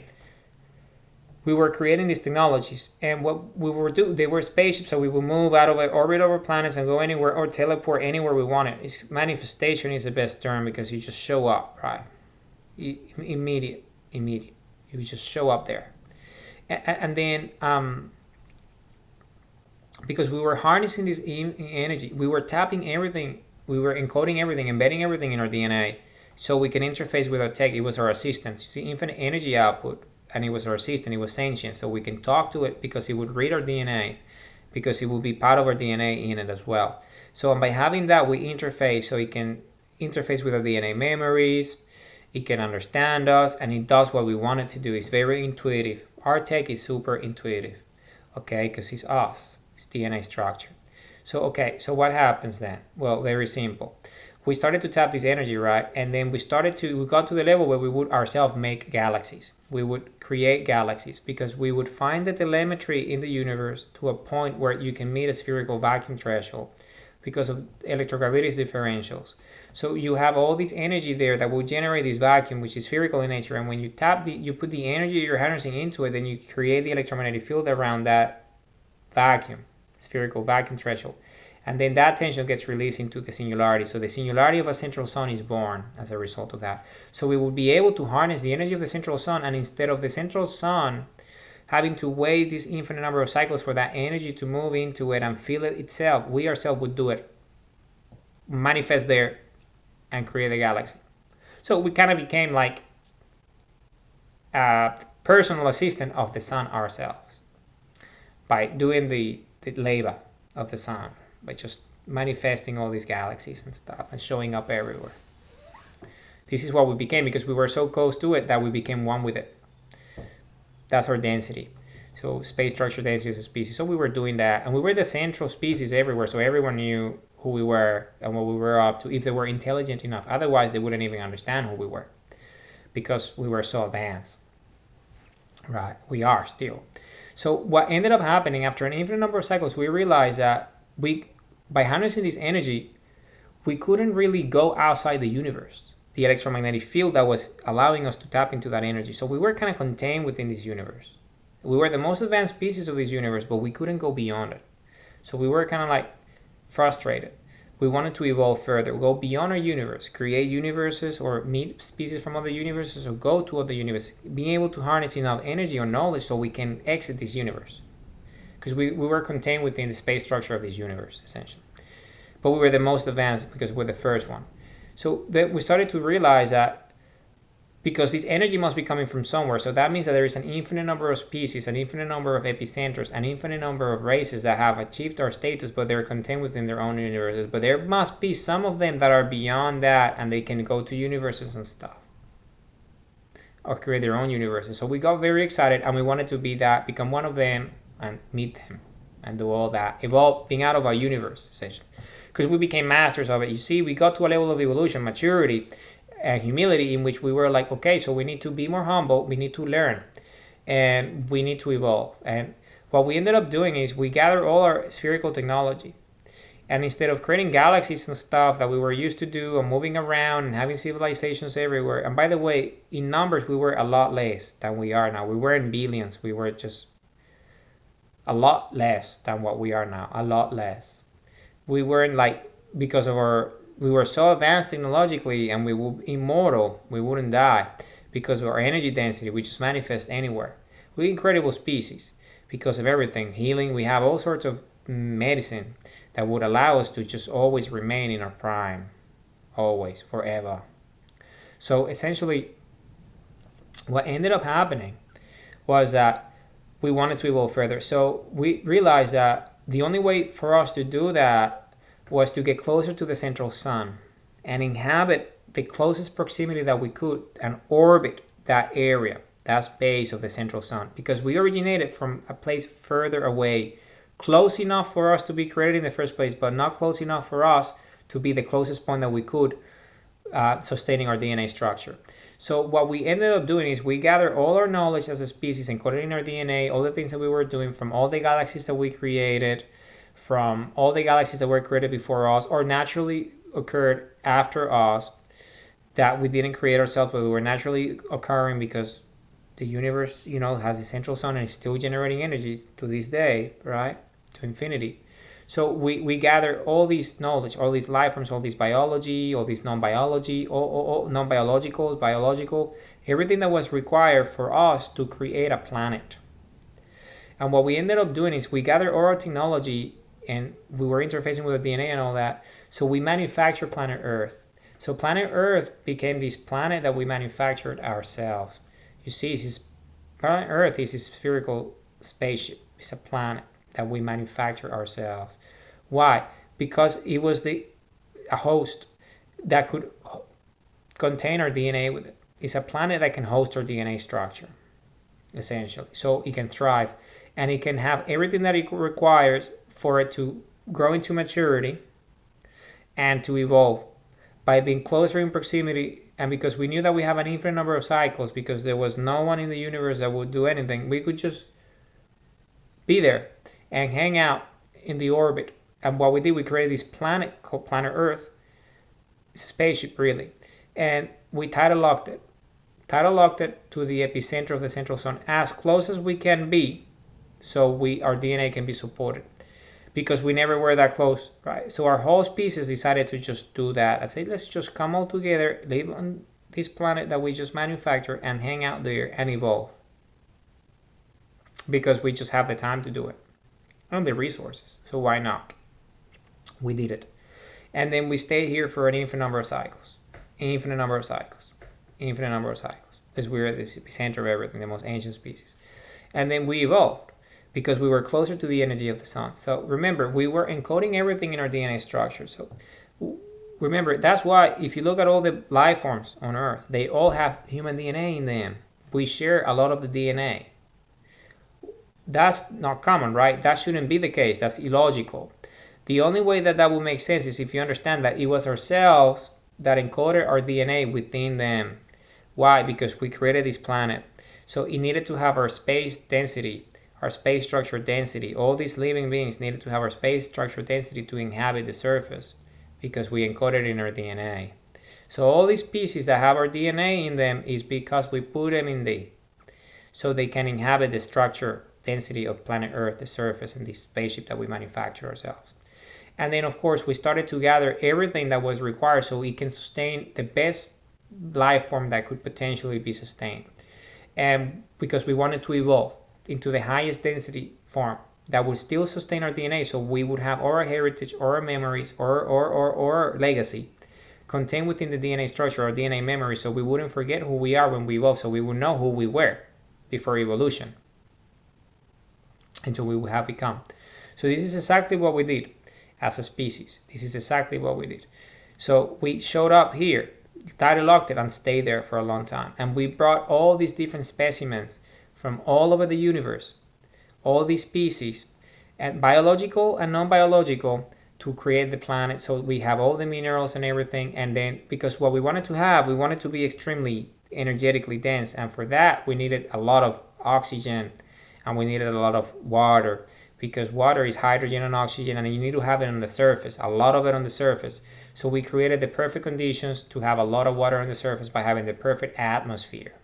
we were creating these technologies, and what we were doing, they were spaceships, so we would move out of orbit over planets and go anywhere or teleport anywhere we wanted. Manifestation is the best term because you just show up, right? Immediate. You just show up there. And then because we were harnessing this energy, we were tapping everything, we were encoding everything, embedding everything in our DNA so we can interface with our tech. It was our assistant. You see, infinite energy output, and it was our assistant. It was sentient, so we can talk to it because it would read our DNA, because it would be part of our DNA in it as well. So by having that, we interface, so it can interface with our DNA memories, it can understand us, and it does what we want it to do. It's very intuitive. Our tech is super intuitive, okay, because it's us. It's DNA structure. So what happens then? Well, very simple. We started to tap this energy, right? And then we got to the level where we would ourselves make galaxies. We would create galaxies because we would find the telemetry in the universe to a point where you can meet a spherical vacuum threshold because of electrogravity differentials. So you have all this energy there that will generate this vacuum, which is spherical in nature. And when you you put the energy you're harnessing into it, then you create the electromagnetic field around that vacuum, spherical vacuum threshold, and then that tension gets released into the singularity. So the singularity of a central sun is born as a result of that. So we will be able to harness the energy of the central sun, and instead of the central sun having to wait this infinite number of cycles for that energy to move into it and feel it itself, we ourselves would do it, manifest there, and create a galaxy. So we kind of became like a personal assistant of the sun ourselves by doing the labor of the sun, by just manifesting all these galaxies and stuff and showing up everywhere. This is what we became because we were so close to it that we became one with it. That's our density. So space structure density as a species. So we were doing that, and we were the central species everywhere, so everyone knew who we were and what we were up to if they were intelligent enough. Otherwise, they wouldn't even understand who we were because we were so advanced. Right, we are still. So what ended up happening after an infinite number of cycles, we realized that by harnessing this energy, we couldn't really go outside the universe, the electromagnetic field that was allowing us to tap into that energy. So we were kind of contained within this universe. We were the most advanced species of this universe, but we couldn't go beyond it. So we were kind of like frustrated. We wanted to evolve further, go beyond our universe, create universes or meet species from other universes or go to other universes, being able to harness enough energy or knowledge so we can exit this universe. Because we were contained within the space structure of this universe, essentially. But we were the most advanced because we're the first one. So we started to realize that because this energy must be coming from somewhere, so that means that there is an infinite number of species, an infinite number of epicenters, an infinite number of races that have achieved our status, but they're contained within their own universes. But there must be some of them that are beyond that, and they can go to universes and stuff, or create their own universes. So we got very excited, and we wanted to become one of them, and meet them, and do all that, evolve, being out of our universe, essentially. Because we became masters of it. You see, we got to a level of evolution, maturity, and humility in which we were like, okay, so we need to be more humble, we need to learn, and we need to evolve. And what we ended up doing is we gathered all our spherical technology And instead of creating galaxies and stuff that we were used to do and moving around and having civilizations everywhere, and by the way, in numbers, we were a lot less than we are now. We were in billions. We were just a lot less than what we are now. A lot less. We weren't like, because of we were so advanced technologically and we were immortal, we wouldn't die because of our energy density. We just manifest anywhere. We're incredible species because of everything. Healing, we have all sorts of medicine that would allow us to just always remain in our prime, always, forever. So essentially, what ended up happening was that we wanted to evolve further. So we realized that the only way for us to do that was to get closer to the central sun and inhabit the closest proximity that we could and orbit that area, that space of the central sun, because we originated from a place further away, close enough for us to be created in the first place, but not close enough for us to be the closest point that we could, sustaining our DNA structure. So what we ended up doing is we gathered all our knowledge as a species, encoded in our DNA, all the things that we were doing from all the galaxies that we created, from all the galaxies that were created before us or naturally occurred after us, that we didn't create ourselves, but we were naturally occurring because the universe, has a central sun and is still generating energy to this day, right? To infinity. So we gather all these knowledge, all these life forms, all this biology, all this non-biology, all non-biological, biological, everything that was required for us to create a planet. And what we ended up doing is we gathered all our technology and we were interfacing with the DNA and all that. So we manufactured planet Earth. So planet Earth became this planet that we manufactured ourselves. You see, planet Earth is a spherical spaceship. It's a planet that we manufacture ourselves. Why? Because it was a host that could contain our DNA with it. It's a planet that can host our DNA structure, essentially. So it can thrive and it can have everything that it requires for it to grow into maturity and to evolve by being closer in proximity. And because we knew that we have an infinite number of cycles, because there was no one in the universe that would do anything, we could just be there and hang out in the orbit. And what we did, we created this planet called Planet Earth. It's a spaceship, really. And we tidal locked it. Tidal locked it to the epicenter of the central sun, as close as we can be, so our DNA can be supported. Because we never were that close, right? So our whole species decided to just do that. I say, let's just come all together, live on this planet that we just manufactured, and hang out there and evolve. Because we just have the time to do it. And the resources. So why not? We did it. And then we stayed here for an infinite number of cycles. Infinite number of cycles. Infinite number of cycles. Because we're at the center of everything, the most ancient species. And then we evolved because we were closer to the energy of the sun. So remember, we were encoding everything in our DNA structure. So remember, that's why if you look at all the life forms on Earth, they all have human DNA in them. We share a lot of the DNA. That's not common, right? That shouldn't be the case. That's illogical. The only way that would make sense is if you understand that it was ourselves that encoded our DNA within them. Why? Because we created this planet. So it needed to have our space density, our space structure density. All these living beings needed to have our space structure density to inhabit the surface because we encoded in our DNA. So all these species that have our DNA in them is because we put them in so they can inhabit the structure density of planet Earth, the surface, and this spaceship that we manufacture ourselves. And then, of course, we started to gather everything that was required so it can sustain the best life form that could potentially be sustained. And because we wanted to evolve into the highest density form that would still sustain our DNA, so we would have our heritage, or our memories, or our legacy contained within the DNA structure, our DNA memory, so we wouldn't forget who we are when we evolve, so we would know who we were before evolution until we would have become. So this is exactly what we did as a species. This is exactly what we did. So we showed up here, tidal locked it, and stayed there for a long time. And we brought all these different specimens from all over the universe, all these species, and biological and non-biological, to create the planet. So we have all the minerals and everything. And then because what we wanted to have, we wanted to be extremely energetically dense. And for that, we needed a lot of oxygen and we needed a lot of water. because water is hydrogen and oxygen, and you need to have it on the surface, a lot of it on the surface. So we created the perfect conditions to have a lot of water on the surface by having the perfect atmosphere.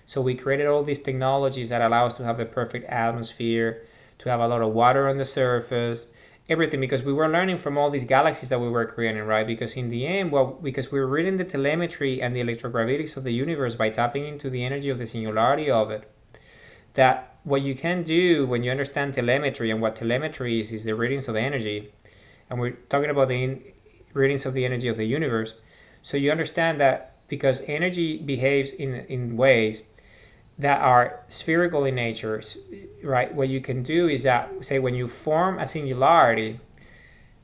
So we created all these technologies that allow us to have the perfect atmosphere, to have a lot of water on the surface, everything, because we were learning from all these galaxies that we were creating, right? Because in the end, well, because we were reading the telemetry and the electrogravitics of the universe by tapping into the energy of the singularity of it, that what you can do when you understand telemetry, and what telemetry is the readings of the energy, and we're talking about the readings of the energy of the universe, so you understand that because energy behaves in ways that are spherical in nature, right? What you can do is that, say, when you form a singularity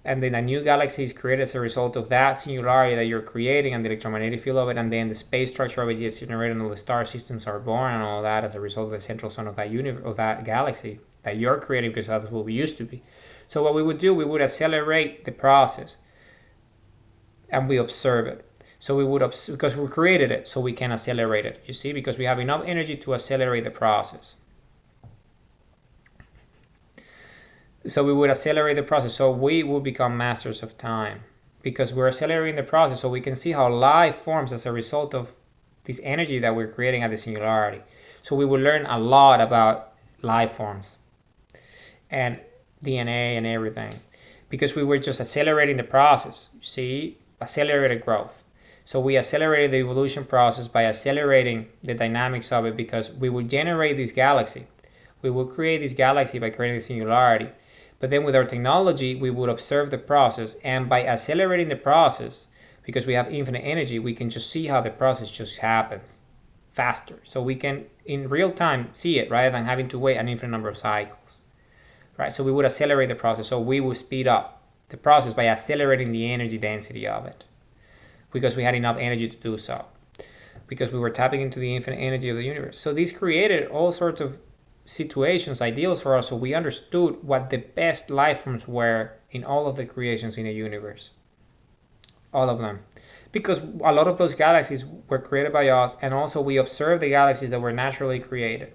and then a new galaxy is created as a result of that singularity that you're creating and the electromagnetic field of it, and then the space structure of it gets generated and all the star systems are born and all that as a result of the central sun of that universe, of that galaxy that you're creating, because that's what we used to be. So what we would do, we would accelerate the process and we observe it. So we would, because we created it, so we can accelerate it, you see, because we have enough energy to accelerate the process. So we would accelerate the process, so we will become masters of time, because we're accelerating the process, so we can see how life forms as a result of this energy that we're creating at the singularity. So we will learn a lot about life forms and DNA and everything, because we were just accelerating the process, you see, accelerated growth. So we accelerated the evolution process by accelerating the dynamics of it, because we would generate this galaxy. We would create this galaxy by creating a singularity. But then with our technology, we would observe the process. And by accelerating the process, because we have infinite energy, we can just see how the process just happens faster. So we can, in real time, see it rather than having to wait an infinite number of cycles. Right? So we would accelerate the process. So we would speed up the process by accelerating the energy density of it, because we had enough energy to do so, because we were tapping into the infinite energy of the universe. So this created all sorts of situations, ideals for us, so we understood what the best life forms were in all of the creations in the universe. All of them. Because a lot of those galaxies were created by us, and also we observed the galaxies that were naturally created,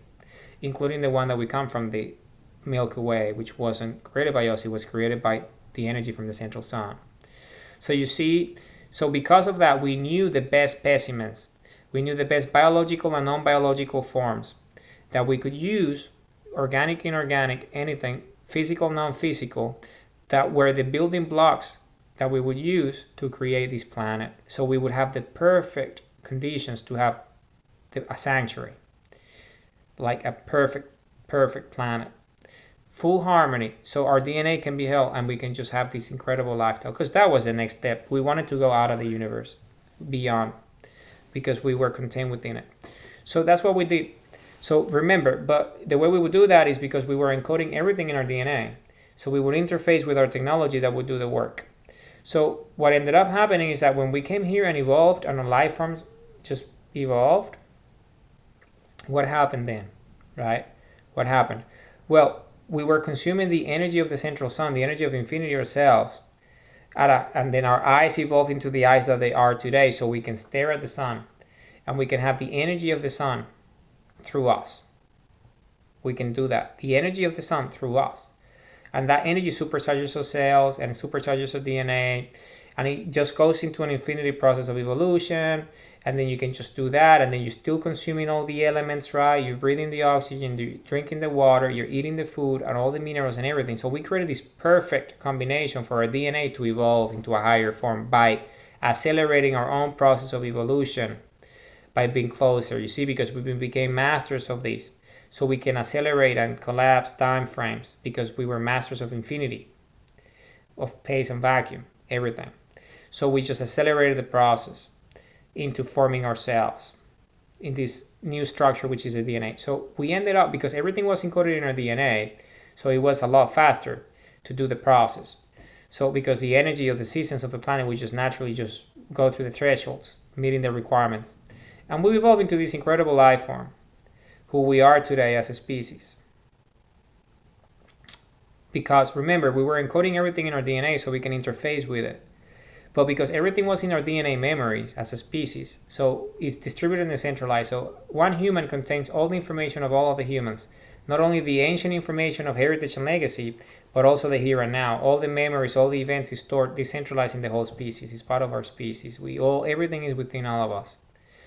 including the one that we come from, the Milky Way, which wasn't created by us, it was created by the energy from the central sun. So you see, so because of that, we knew the best specimens. We knew the best biological and non-biological forms that we could use, organic, inorganic, anything, physical, non-physical, that were the building blocks that we would use to create this planet. So we would have the perfect conditions to have a sanctuary, like a perfect planet. Full harmony, so our DNA can be held and we can just have this incredible lifestyle, because that was the next step. We wanted to go out of the universe, beyond, because we were contained within it. So that's what we did. So remember, but the way we would do that is because we were encoding everything in our DNA. So we would interface with our technology that would do the work. So what ended up happening is that when we came here and evolved, and our life forms just evolved, what happened then, right? What happened? Well, we were consuming the energy of the central sun, the energy of infinity ourselves, and then our eyes evolved into the eyes that they are today, so we can stare at the sun, and we can have the energy of the sun through us. We can do that. The energy of the sun through us. And that energy supercharges our cells and supercharges our DNA, and it just goes into an infinity process of evolution. And then you can just do that, and then you're still consuming all the elements, right? You're breathing the oxygen, you're drinking the water, you're eating the food and all the minerals and everything. So we created this perfect combination for our DNA to evolve into a higher form by accelerating our own process of evolution, by being closer, you see, because we became masters of this. So we can accelerate and collapse time frames because we were masters of infinity, of space and vacuum, everything. So we just accelerated the process into forming ourselves in this new structure, which is the DNA. So we ended up, because everything was encoded in our DNA, so it was a lot faster to do the process. So because the energy of the systems of the planet, we just naturally just go through the thresholds, meeting the requirements. And we evolved into this incredible life form, who we are today as a species. Because remember, we were encoding everything in our DNA so we can interface with it. But because everything was in our DNA memories as a species, so it's distributed and decentralized. So one human contains all the information of all of the humans Not only the ancient information of heritage and legacy, but also the here and now. All the memories, all the events is stored, decentralized in the whole species. It's part of our species. Everything is within all of us.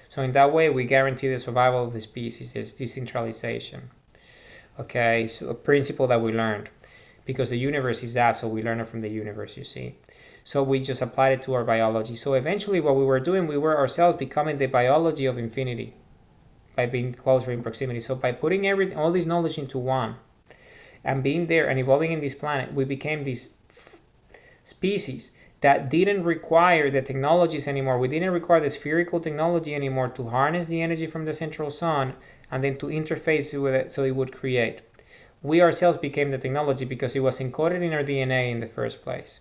So in that way, we guarantee the survival of the species. There's decentralization. Okay, so a principle that we learned. Because the universe is that, so we learn it from the universe, you see. So we just applied it to our biology. So eventually what we were doing, we were ourselves becoming the biology of infinity by being closer in proximity. So by putting all this knowledge into one and being there and evolving in this planet, we became this species that didn't require the technologies anymore. We didn't require the spherical technology anymore to harness the energy from the central sun and then to interface with it so it would create. We ourselves became the technology because it was encoded in our DNA in the first place.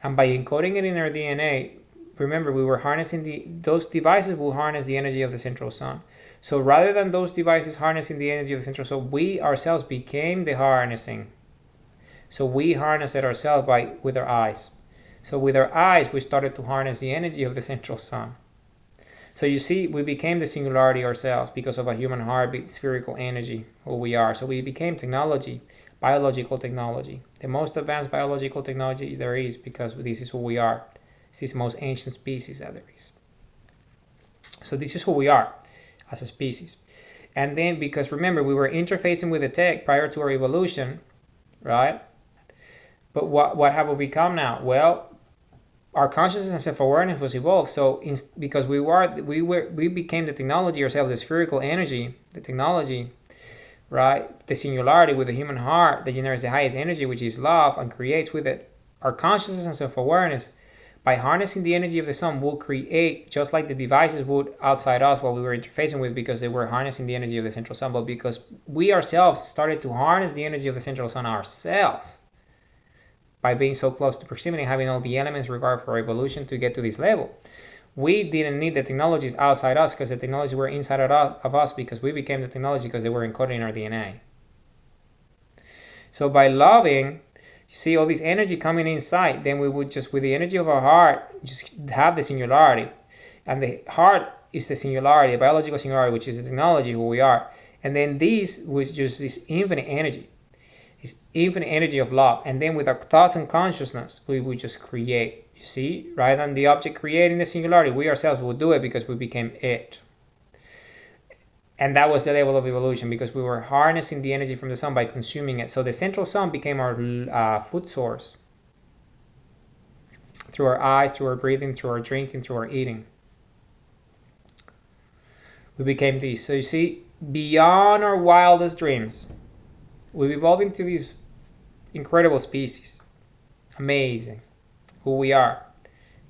And by encoding it in our DNA, remember, we were harnessing those devices will harness the energy of the central sun. So rather than those devices harnessing the energy of the central sun, we ourselves became the harnessing. So we harnessed it ourselves with our eyes. So with our eyes, we started to harness the energy of the central sun. So you see, we became the singularity ourselves because of a human heartbeat, spherical energy, who we are. So we became technology, biological technology, the most advanced biological technology there is, because this is who we are. This is the most ancient species that there is. So this is who we are as a species. And then, because remember, we were interfacing with the tech prior to our evolution, right? But what have we become now? Well, our consciousness and self-awareness was evolved. So because we became the technology ourselves, the spherical energy, the technology, right? The singularity with the human heart that generates the highest energy, which is love, and creates with it our consciousness and self-awareness. By harnessing the energy of the sun, will create just like the devices would outside us what we were interfacing with, because they were harnessing the energy of the central sun. But because we ourselves started to harness the energy of the central sun ourselves, by being so close to proximity, having all the elements required for evolution to get to this level, we didn't need the technologies outside us, because the technologies were inside of us, because we became the technology because they were encoded in our DNA. So by loving, you see all this energy coming inside, then we would just, with the energy of our heart, just have the singularity. And the heart is the singularity, the biological singularity, which is the technology, who we are. And then this was just this infinite energy of love. And then with our thoughts and consciousness, we would just create. You see, rather than the object creating the singularity, we ourselves will do it because we became it. And that was the level of evolution, because we were harnessing the energy from the sun by consuming it. So the central sun became our food source. Through our eyes, through our breathing, through our drinking, through our eating. We became these. So you see, beyond our wildest dreams, we've evolved into these incredible species. Amazing. Who we are.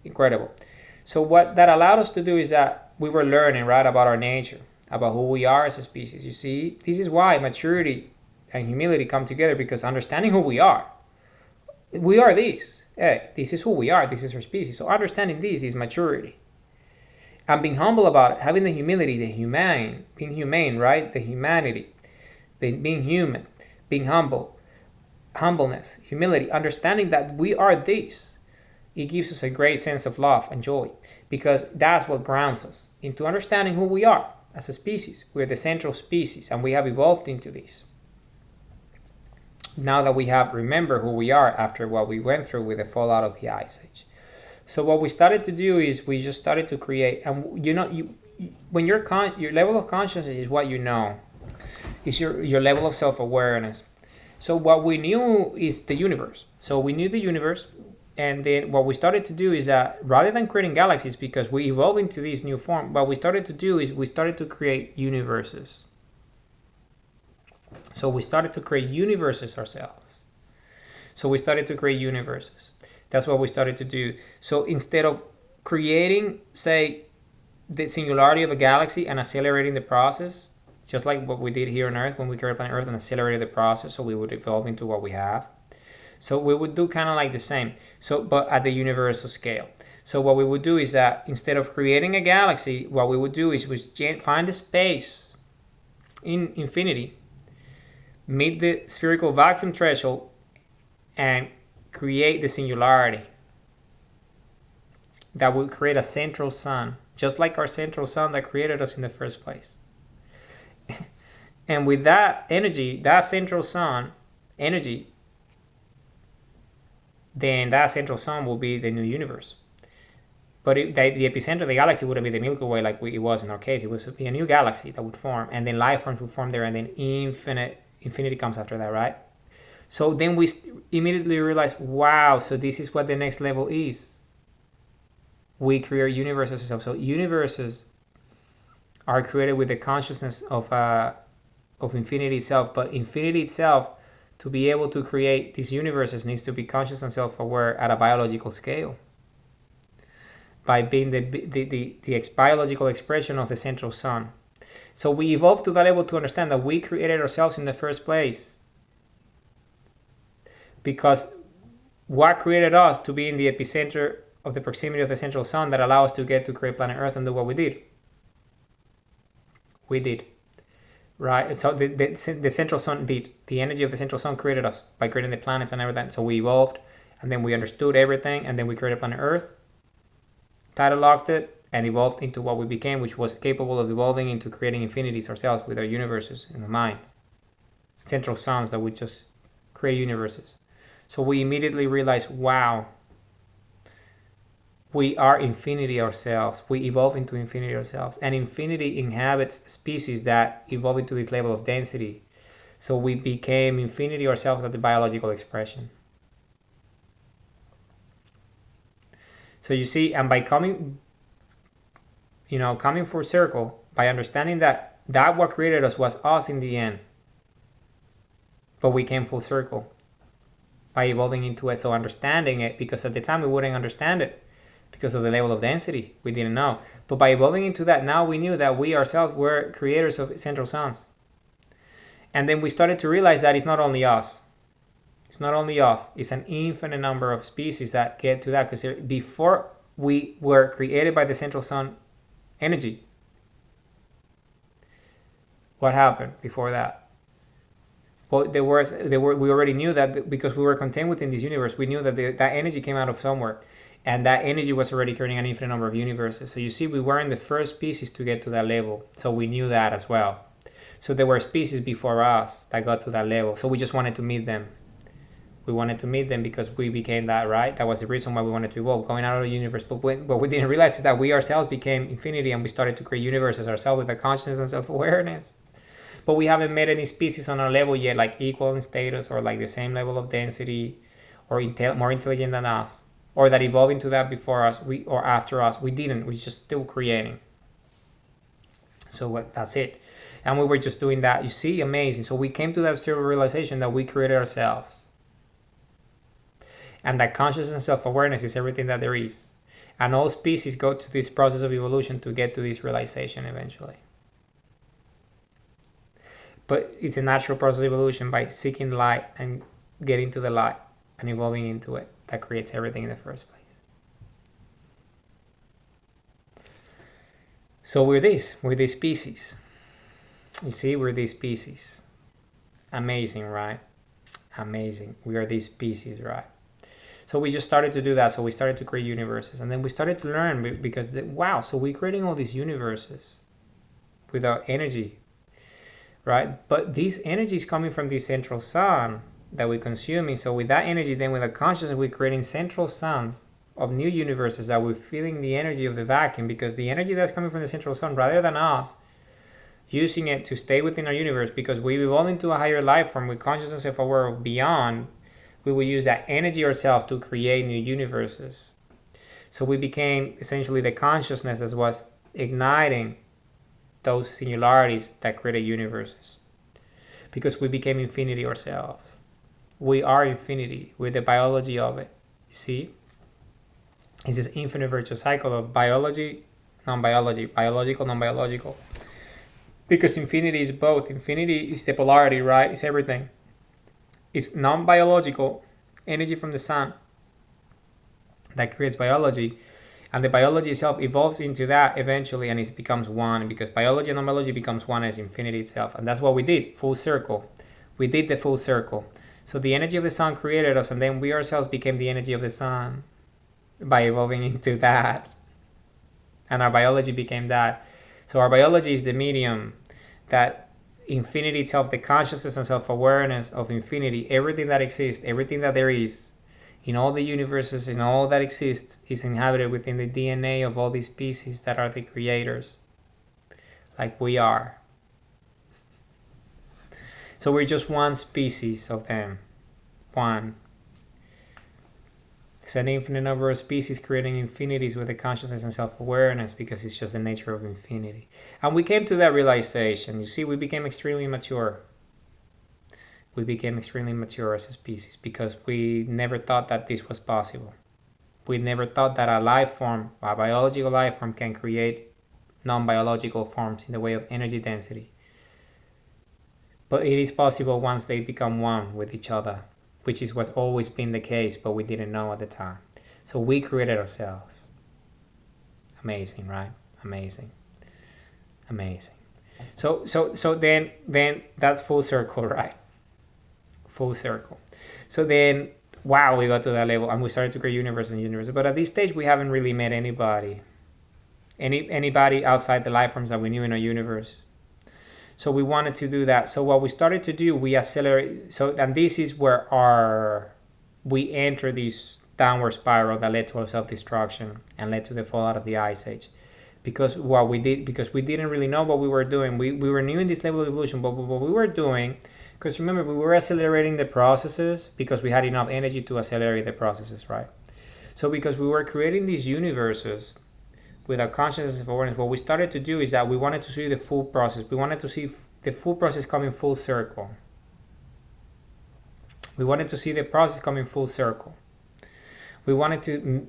Incredible. So what that allowed us to do is that we were learning, right, about our nature, about who we are as a species. You see, this is why maturity and humility come together, because understanding who we are this. Hey, this is who we are. This is our species. So understanding this is maturity. And being humble about it, having the humility, being humane, right? The humanity, being human, being humble, humbleness, humility, understanding that we are this. It gives us a great sense of love and joy, because that's what grounds us into understanding who we are as a species. We're the central species, and we have evolved into this. Now that we have remembered who we are after what we went through with the fallout of the Ice Age. So what we started to do is we just started to create, and when your level of consciousness is what you know, is your level of self-awareness. So what we knew is the universe. So we knew the universe, and then what we started to do is that rather than creating galaxies, because we evolved into this new form, what we started to do is we started to create universes. So we started to create universes ourselves. So we started to create universes. That's what we started to do. So instead of creating, say, the singularity of a galaxy and accelerating the process, just like what we did here on Earth when we created planet Earth and accelerated the process so we would evolve into what we have. So we would do kind of like the same, but at the universal scale. So what we would do is that instead of creating a galaxy, what we would do is find the space in infinity, meet the spherical vacuum threshold, and create the singularity that will create a central sun, just like our central sun that created us in the first place. And with that energy, that central sun energy, then that central sun will be the new universe. But the epicenter of the galaxy wouldn't be the Milky Way like it was in our case. It would be a new galaxy that would form, and then life forms would form there, and then infinity comes after that, right? So then we immediately realize, wow, so this is what the next level is. We create universes ourselves. So universes are created with the consciousness of infinity itself, but infinity itself, to be able to create these universes, needs to be conscious and self-aware at a biological scale, by being the biological expression of the central sun. So we evolved to that level to understand that we created ourselves in the first place, because what created us to be in the epicenter of the proximity of the central sun that allowed us to get to create planet Earth and do what we did. We did. Right? So the central sun did. The energy of the central sun created us by creating the planets and everything. So we evolved, and then we understood everything, and then we created planet Earth, tidal locked it, and evolved into what we became, which was capable of evolving into creating infinities ourselves with our universes in the mind. Central suns that would just create universes. So we immediately realized, wow, we are infinity ourselves. We evolve into infinity ourselves. And infinity inhabits species that evolve into this level of density. So we became infinity ourselves at the biological expression. So you see, and by coming full circle, by understanding that what created us was us in the end, but we came full circle by evolving into it. So understanding it, because at the time we wouldn't understand it because of the level of density, we didn't know. But by evolving into that, now we knew that we ourselves were creators of central suns. And then we started to realize that it's not only us. It's not only us. It's an infinite number of species that get to that. Because before we were created by the central sun energy, what happened before that? Well, we already knew that, because we were contained within this universe. We knew that that energy came out of somewhere, and that energy was already creating an infinite number of universes. So you see, we weren't the first species to get to that level. So we knew that as well. So there were species before us that got to that level. So we just wanted to meet them. We wanted to meet them because we became that, right? That was the reason why we wanted to evolve, going out of the universe. But what we didn't realize is that we ourselves became infinity, and we started to create universes ourselves with a consciousness and self-awareness. But we haven't met any species on our level yet, like equal in status, or like the same level of density, or more intelligent than us, or that evolved into that before us, or after us. We didn't. We're just still creating. So that's it. And we were just doing that. You see, amazing. So we came to that zero realization that we created ourselves, and that consciousness and self-awareness is everything that there is. And all species go through this process of evolution to get to this realization eventually. But it's a natural process of evolution, by seeking light and getting to the light and evolving into it, that creates everything in the first place. So we're this species. You see, we're this species. Amazing, right? Amazing. We are this species, right? So we just started to do that. So we started to create universes, and then we started to learn, because wow, so we're creating all these universes with our energy, right? But this energy is coming from the central sun that we're consuming. So with that energy, then with a consciousness, we're creating central suns of new universes that we're feeling the energy of the vacuum, because the energy that's coming from the central sun, rather than us using it to stay within our universe, because we evolve into a higher life form with consciousness of aware of beyond, we will use that energy ourselves to create new universes. So we became essentially the consciousness that was igniting those singularities that created universes, because we became infinity ourselves. We are infinity. We're the biology of it. You see, it's this infinite virtuous cycle of biology, non-biology, biological, non-biological, because infinity is both. Infinity is the polarity, right? It's everything. It's non-biological energy from the sun that creates biology, and the biology itself evolves into that eventually, and it becomes one, because biology and non-biology becomes one as infinity itself. And that's what we did, full circle. We did the full circle. So the energy of the sun created us, and then we ourselves became the energy of the sun by evolving into that, and our biology became that. So our biology is the medium that infinity itself, the consciousness and self-awareness of infinity, everything that exists, everything that there is, in all the universes, in all that exists, is inhabited within the DNA of all these species that are the creators, like we are. So we're just one species of them. One. It's an infinite number of species creating infinities with the consciousness and self-awareness, because it's just the nature of infinity. And we came to that realization. You see, we became extremely mature. We became extremely mature as a species because we never thought that this was possible. We never thought that a life form, a biological life form, can create non-biological forms in the way of energy density. But it is possible once they become one with each other, which is what's always been the case, but we didn't know at the time. So we created ourselves. Amazing, right? Amazing. Amazing. So then that's full circle, right? Full circle. So then, wow, we got to that level and we started to create universe and universe. But at this stage, we haven't really met anybody outside the life forms that we knew in our universe. So we wanted to do that. So what we started to do, we accelerate. So, and this is where we enter this downward spiral that led to our self-destruction and led to the fallout of the Ice Age. Because we didn't really know what we were doing. We were new in this level of evolution, but what we were doing, because remember, we were accelerating the processes because we had enough energy to accelerate the processes, right? So because we were creating these universes with our consciousness of awareness, what we started to do is that we wanted to see the full process. We wanted to see the full process coming full circle. We wanted to see the process coming full circle. We wanted to,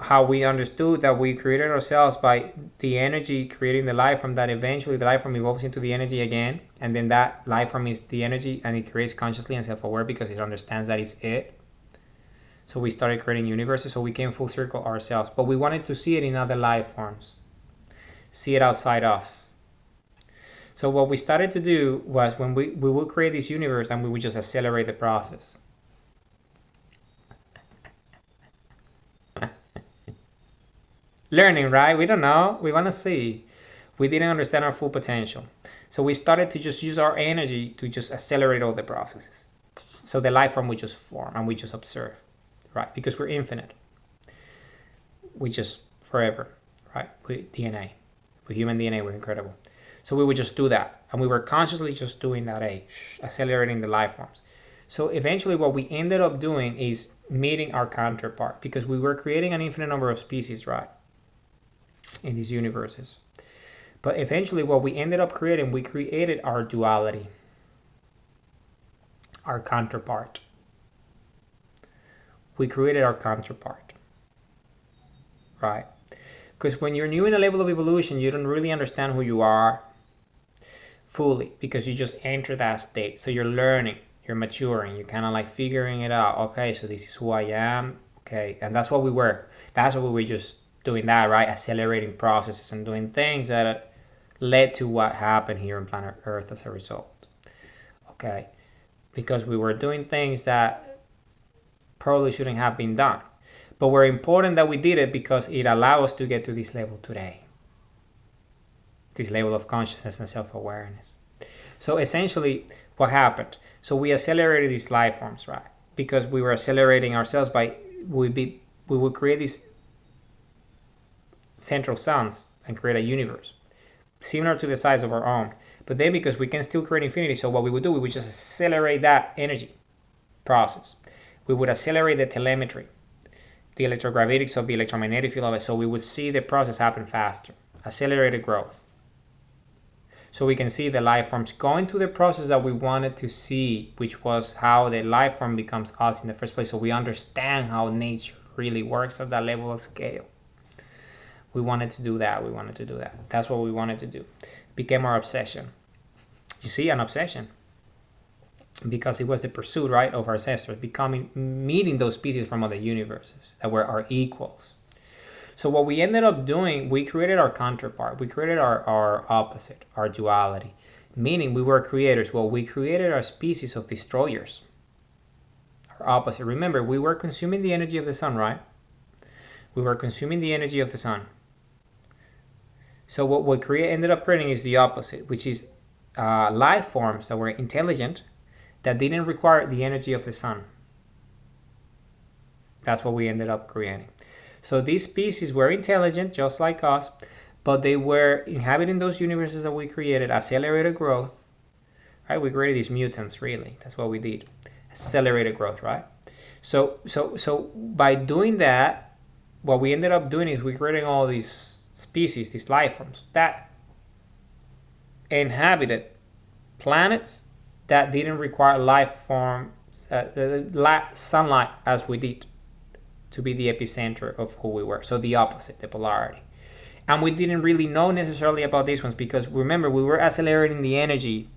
how we understood that we created ourselves by the energy creating the life form, that eventually the life form evolves into the energy again, and then that life form is the energy and it creates consciously and self-aware because it understands that it's it. So we started creating universes, so we came full circle ourselves. But we wanted to see it in other life forms, see it outside us. So what we started to do was when we would create this universe and we would just accelerate the process. Learning, right? We don't know. We want to see. We didn't understand our full potential. So we started to just use our energy to just accelerate all the processes. So the life form would just form and we just observe, right? Because we're infinite. We just forever, right? With DNA. With human DNA, we're incredible. So we would just do that. And we were consciously just doing that, accelerating the life forms. So eventually what we ended up doing is meeting our counterpart because we were creating an infinite number of species, right? In these universes. But eventually what we ended up creating, we created our duality, our counterpart. We created our counterpart, right? Because when you're new in a level of evolution, you don't really understand who you are fully because you just enter that state. So you're learning, you're maturing, you're kind of like figuring it out. Okay, so this is who I am. Okay, and that's what we were. That's what we were just doing that, right? Accelerating processes and doing things that led to what happened here on planet Earth as a result. Okay, because we were doing things that probably shouldn't have been done. But were important that we did it because it allowed us to get to this level today. This level of consciousness and self-awareness. So essentially, what happened? So we accelerated these life forms, right? Because we were accelerating ourselves by, we would create these central suns and create a universe similar to the size of our own. But then because we can still create infinity, so what we would do, we would just accelerate that energy process. We would accelerate the telemetry, the electrogravitics of the electromagnetic field of it, so we would see the process happen faster, accelerated growth. So we can see the life forms going through the process that we wanted to see, which was how the life form becomes us in the first place, so we understand how nature really works at that level of scale. We wanted to do that. That's what we wanted to do. It became our obsession. You see, an obsession. Because it was the pursuit, right, of our ancestors, meeting those species from other universes that were our equals. So what we ended up doing, we created our counterpart. We created our opposite, our duality. Meaning we were creators. Well, we created our species of destroyers. Our opposite. Remember, we were consuming the energy of the sun, right? We were consuming the energy of the sun. So what we ended up creating is the opposite, which is life forms that were intelligent that didn't require the energy of the sun. That's what we ended up creating. So these species were intelligent, just like us, but they were inhabiting those universes that we created, accelerated growth, right? We created these mutants, really. That's what we did. Accelerated growth, right? So by doing that, what we ended up doing is we creating all these species, these life forms that inhabited planets that didn't require life form, sunlight as we did to be the epicenter of who we were. So the opposite, the polarity. And we didn't really know necessarily about these ones because remember, we were accelerating the energy,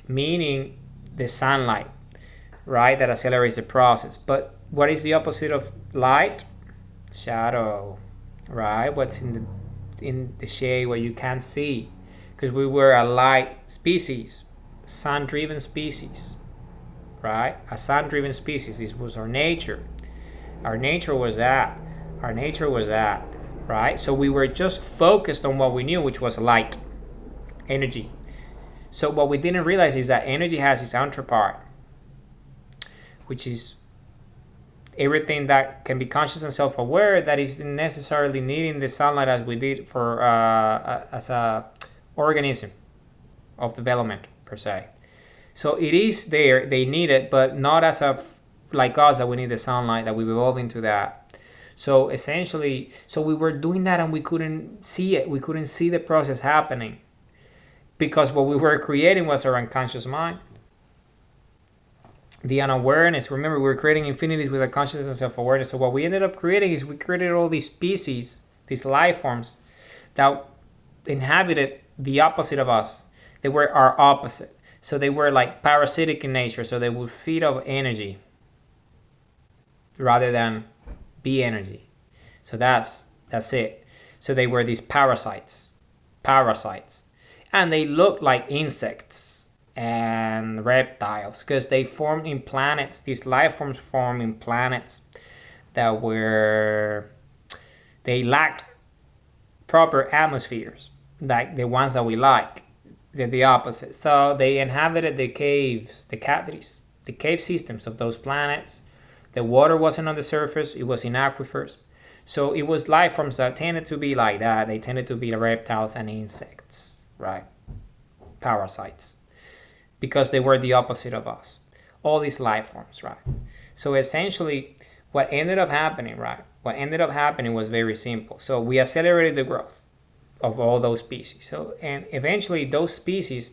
meaning the sunlight, right? That accelerates the process. But what is the opposite of light? Shadow, right? What's in the shade where you can't see? Because we were a light species, sun-driven species, right? A sun-driven species. This was our nature. Our nature was that. Right? So we were just focused on what we knew, which was light, energy. So what we didn't realize is that energy has its counterpart, which is everything that can be conscious and self-aware that isn't necessarily needing the sunlight as we did for as a organism of development per se. So it is there, they need it, but not as like us that we need the sunlight, that we evolved into that. So essentially, we were doing that and we couldn't see it. We couldn't see the process happening because what we were creating was our unconscious mind. The unawareness, remember, we were creating infinities with a consciousness and self-awareness. So what we ended up creating is we created all these species, these life forms that inhabited the opposite of us. They were our opposite. So they were like parasitic in nature. So they would feed off energy rather than be energy. So that's it. So they were these parasites, and they looked like insects and reptiles because they formed in planets. These life forms formed in planets that they lacked proper atmospheres, like the ones that we like. They're the opposite. So they inhabited the caves, the cavities, the cave systems of those planets. The water wasn't on the surface, it was in aquifers. So it was life forms that tended to be like that. They tended to be reptiles and insects, right? Parasites. Because they were the opposite of us. All these life forms, right? So essentially, what ended up happening, right? What ended up happening was very simple. So we accelerated the growth of all those species. So, and eventually those species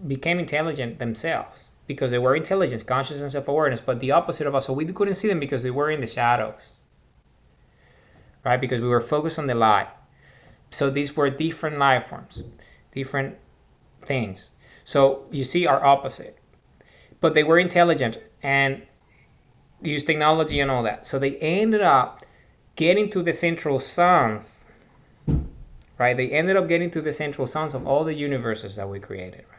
became intelligent themselves. Because they were intelligence, consciousness, and self-awareness, but the opposite of us. So we couldn't see them because they were in the shadows, right? Because we were focused on the light. So these were different life forms, different things. So you see our opposite. But they were intelligent and used technology and all that. So they ended up getting to the central suns, right? They ended up getting to the central suns of all the universes that we created, right?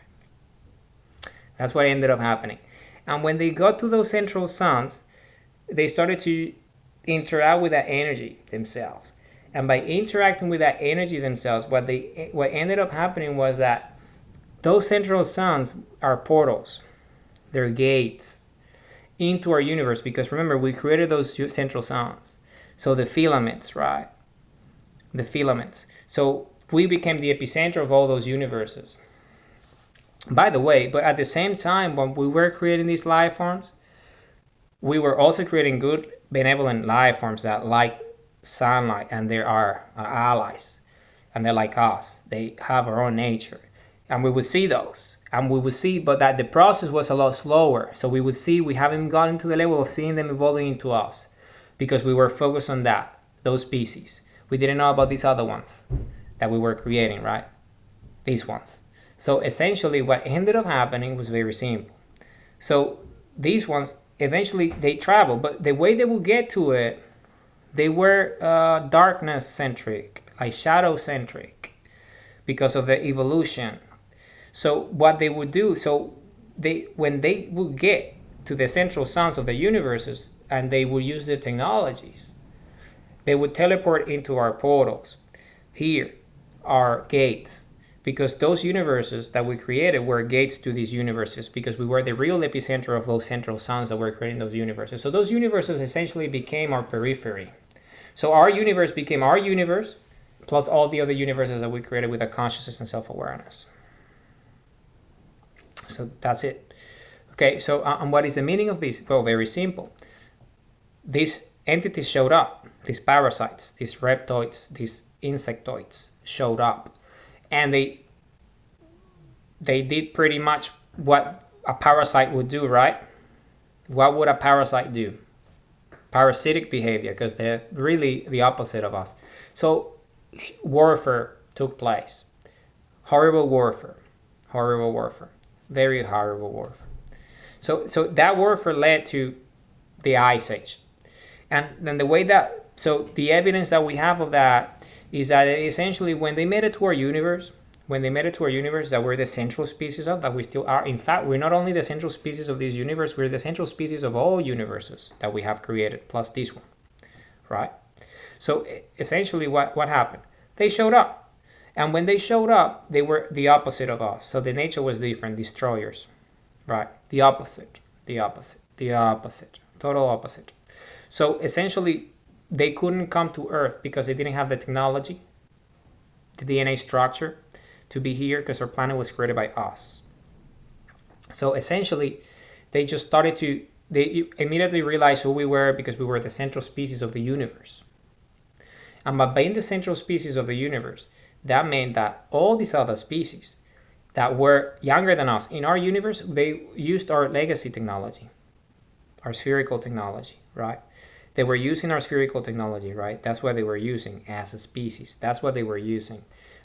That's what ended up happening. And when they got to those central suns, they started to interact with that energy themselves. And by interacting with that energy themselves, what ended up happening was that those central suns are portals. They're gates into our universe. Because remember, we created those central suns. So the filaments, right? The filaments. So we became the epicenter of all those universes. By the way, but at the same time, when we were creating these life forms, we were also creating good, benevolent life forms that like sunlight, and they are our allies, and they're like us. They have our own nature, and we would see those, but that the process was a lot slower. So we would see, we haven't gotten to the level of seeing them evolving into us, because we were focused on those species. We didn't know about these other ones that we were creating, right? These ones. So essentially what ended up happening was very simple. So these ones, eventually they travel, but the way they would get to it, they were darkness-centric, like shadow-centric, because of the evolution. So what they would do, when they would get to the central suns of the universes, and they would use the technologies, they would teleport into our portals. Here are gates. because those universes that we created were gates to these universes, because we were the real epicenter of those central suns that were creating those universes. So those universes essentially became our periphery. So our universe became our universe, plus all the other universes that we created with a consciousness and self-awareness. So that's it. Okay, so and what is the meaning of this? Well, very simple. These entities showed up, these parasites, these reptoids, these insectoids showed up, and they did pretty much what a parasite would do, right? What would a parasite do? Parasitic behavior, because they're really the opposite of us. So warfare took place. Horrible warfare. Very horrible warfare. So that warfare led to the Ice Age. And then the way that, so the evidence that we have of that is that essentially when they made it to our universe, that we're the central species of, that we still are. In fact, we're not only the central species of this universe, we're the central species of all universes that we have created, plus this one, right? So essentially what happened? They showed up. And when they showed up, they were the opposite of us. So the nature was different, destroyers, right? The opposite, total opposite. So essentially, they couldn't come to Earth because they didn't have the technology, the DNA structure to be here, because our planet was created by us. So essentially, they immediately realized who we were, because we were the central species of the universe. And by being the central species of the universe, that meant that all these other species that were younger than us in our universe, they used our legacy technology, our spherical technology, right? They were using our spherical technology, right? That's what they were using as a species. That's what they were using,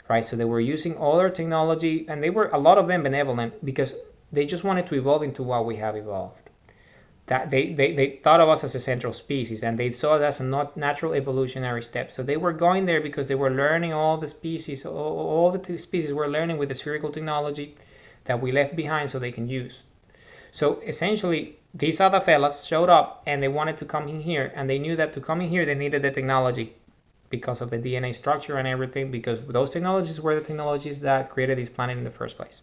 right? So they were using all our technology, and they were, a lot of them, benevolent, because they just wanted to evolve into what we have evolved. That they thought of us as a central species, and they saw it as a not natural evolutionary step. So they were going there because they were learning all the species, all the species were learning with the spherical technology that we left behind so they can use. So essentially, these other fellas showed up and they wanted to come in here, and they knew that to come in here they needed the technology because of the DNA structure and everything, because those technologies were the technologies that created this planet in the first place,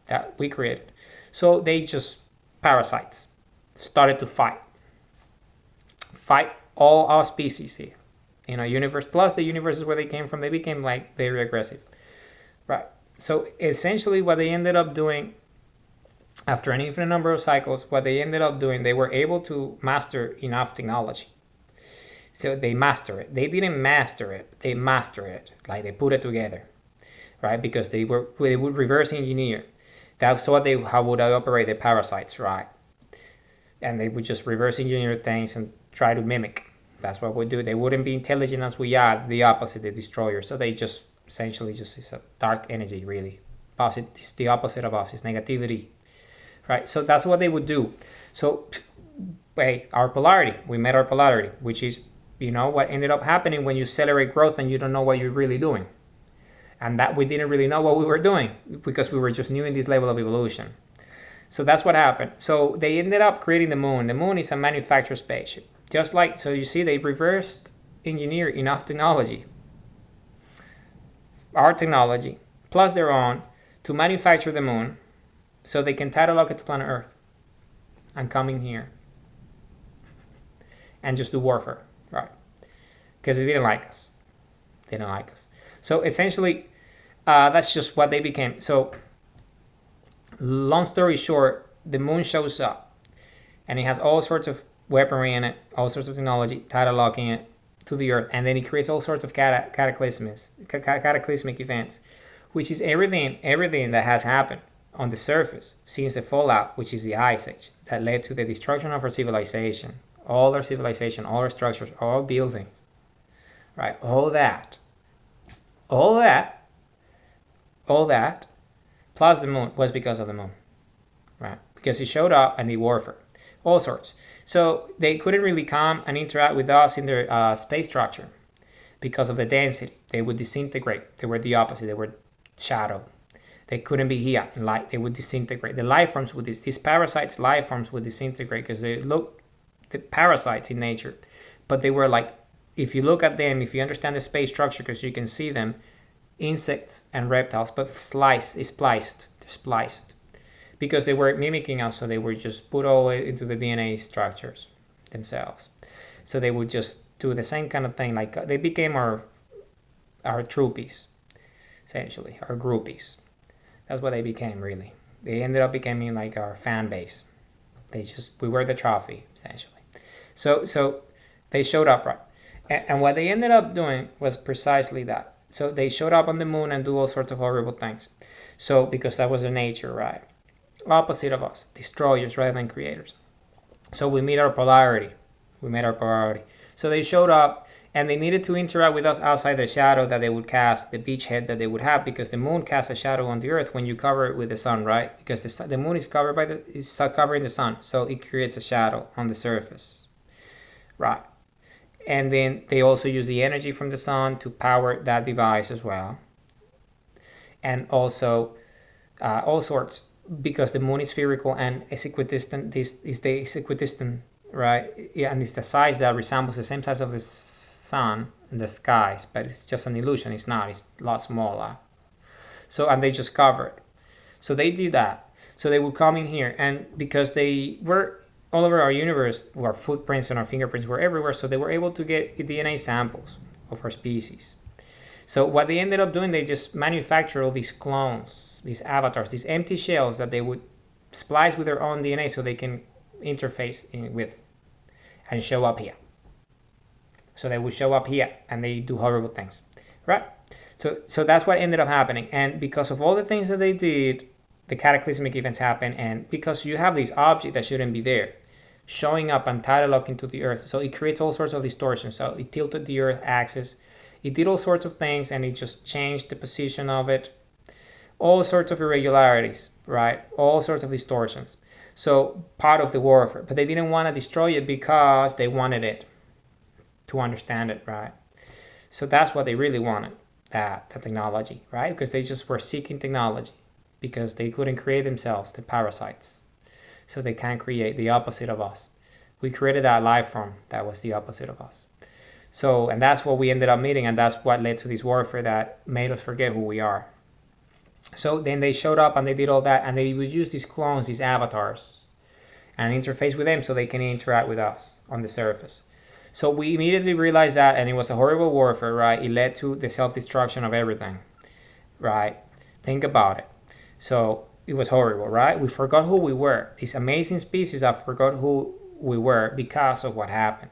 that we created. So they just, parasites, started to fight all our species here in our universe, plus the universes where they came from. They became like very aggressive, right? So essentially what they ended up doing, after an infinite number of cycles, they were able to master enough technology. So they master it. They didn't master it. They master it. Like they put it together, right? Because they would reverse engineer. That's what how would they operate the parasites, right? And they would just reverse engineer things and try to mimic. That's what we do. They wouldn't be intelligent as we are, the opposite, the destroyer. So they just essentially it's a dark energy, really. It's the opposite of us. It's negativity, right? So that's what they would do. So, our polarity. We met our polarity, which is, what ended up happening when you accelerate growth and you don't know what you're really doing. And that we didn't really know what we were doing because we were just new in this level of evolution. So that's what happened. So they ended up creating the moon. The moon is a manufactured spaceship. So you see, they reversed engineer enough technology, our technology, plus their own, to manufacture the moon so they can tidal lock it to planet Earth and come in here and just do warfare, right? Because they didn't like us. So essentially, that's just what they became. So long story short, the moon shows up and it has all sorts of weaponry in it, all sorts of technology, tidal locking it to the Earth, and then it creates all sorts of cataclysmic events, which is everything that has happened on the surface since the fallout, which is the Ice Age, that led to the destruction of our civilization, all our structures, all buildings, right? All that, plus the moon was because of the moon, right? Because it showed up and they warfare, all sorts. So they couldn't really come and interact with us in their space structure because of the density. They would disintegrate. They were the opposite. They were shadow. They couldn't be here in light. They would disintegrate. The life forms these parasites' life forms would disintegrate because they look the parasites in nature, but they were like, if you look at them, if you understand the space structure, because you can see them, insects and reptiles, but they're spliced, because they were mimicking us, so they were just put all into the DNA structures themselves. So they would just do the same kind of thing, like they became our troopies, essentially, our groupies. That's what they became, really. They ended up becoming like our fan base. We were the trophy, essentially. So they showed up, right? And what they ended up doing was precisely that. So they showed up on the moon and do all sorts of horrible things. So because that was their nature, right? Opposite of us, destroyers rather than creators. So we made our polarity. So they showed up, and they needed to interact with us outside the shadow that they would cast, the beachhead that they would have, because the moon casts a shadow on the earth when you cover it with the sun, right? Because the moon is covering the sun, so it creates a shadow on the surface, right? And then they also use the energy from the sun to power that device as well, and also all sorts, because the moon is spherical and is equidistant. This is the equidistant, right? Yeah, and it's the size that resembles the same size of the sun in the skies, but it's just an illusion. It's not. It's a lot smaller. So, and they just covered. So they did that. So they would come in here, and because they were all over our universe, our footprints and our fingerprints were everywhere, so they were able to get DNA samples of our species. So what they ended up doing, they just manufactured all these clones, these avatars, these empty shells that they would splice with their own DNA so they can interface with and show up here. So they would show up here and they do horrible things, right? So that's what ended up happening. And because of all the things that they did, the cataclysmic events happen. And because you have this object that shouldn't be there showing up and tidal locking to the earth, so it creates all sorts of distortions. So it tilted the earth axis. It did all sorts of things, and it just changed the position of it. All sorts of irregularities, right? All sorts of distortions. So part of the warfare. But they didn't want to destroy it because they wanted it to understand it, right? So that's what they really wanted, that technology, right? Because they just were seeking technology because they couldn't create themselves, the parasites. So they can't create the opposite of us. We created that life form that was the opposite of us. So, and that's what we ended up meeting, and that's what led to this warfare that made us forget who we are. So then they showed up and they did all that, and they would use these clones, these avatars, and interface with them so they can interact with us on the surface. So we immediately realized that, and it was a horrible warfare, right? It led to the self-destruction of everything, right? Think about it. So it was horrible, right? We forgot who we were. These amazing species that forgot who we were because of what happened.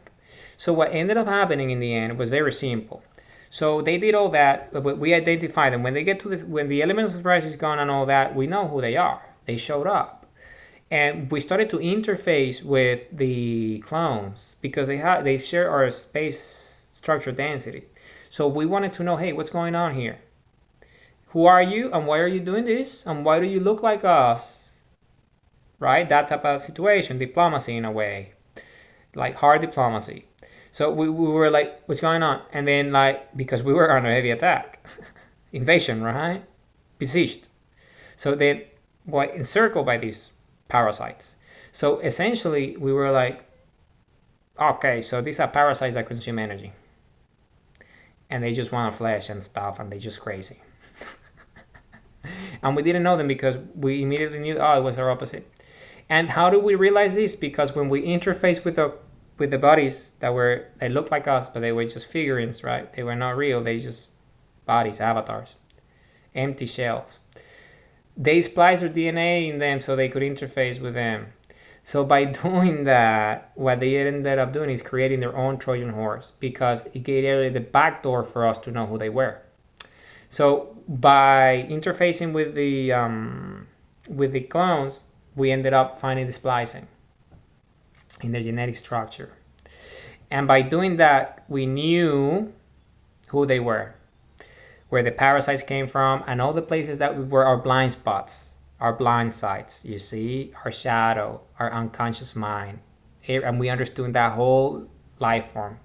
So what ended up happening in the end was very simple. So they did all that, but we identified them. When they get to this, when the element of surprise is gone and all that, we know who they are. They showed up. And we started to interface with the clones because they share our space structure density. So we wanted to know, hey, what's going on here? Who are you and why are you doing this? And why do you look like us? Right? That type of situation, diplomacy in a way, like hard diplomacy. So we were like, what's going on? And then because we were under heavy attack, invasion, right? Besieged. So they were encircled by these parasites. So essentially we were like, okay, so these are parasites that consume energy. And they just want our flesh and stuff, and they're just crazy. And we didn't know them because we immediately knew, it was our opposite. And how do we realize this? Because when we interface with the bodies they looked like us, but they were just figurines, right? They were not real. They just bodies, avatars, empty shells. They spliced their DNA in them so they could interface with them. So by doing that, what they ended up doing is creating their own Trojan horse, because it gave the backdoor for us to know who they were. So by interfacing with the clones, we ended up finding the splicing in their genetic structure. And by doing that, we knew who they were, where the parasites came from, and all the places that were our blind spots, our blind sites, you see, our shadow, our unconscious mind. And we understood that whole life form,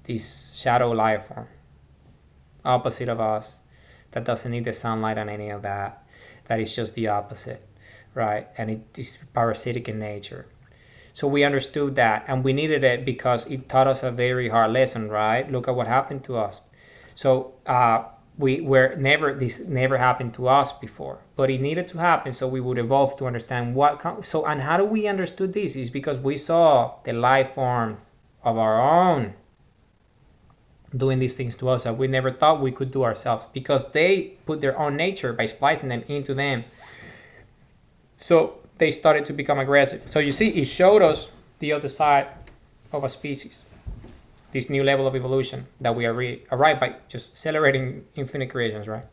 this shadow life form, opposite of us, that doesn't need the sunlight and any of that, that is just the opposite, right? And it is parasitic in nature. So we understood that, and we needed it because it taught us a very hard lesson, right? Look at what happened to us. So this never happened to us before, but it needed to happen so we would evolve to understand and how do we understood this is because we saw the life forms of our own doing these things to us that we never thought we could do ourselves, because they put their own nature by splicing them into them. So they started to become aggressive. So you see, it showed us the other side of a species, this new level of evolution that we arrived by just celebrating infinite creations, right?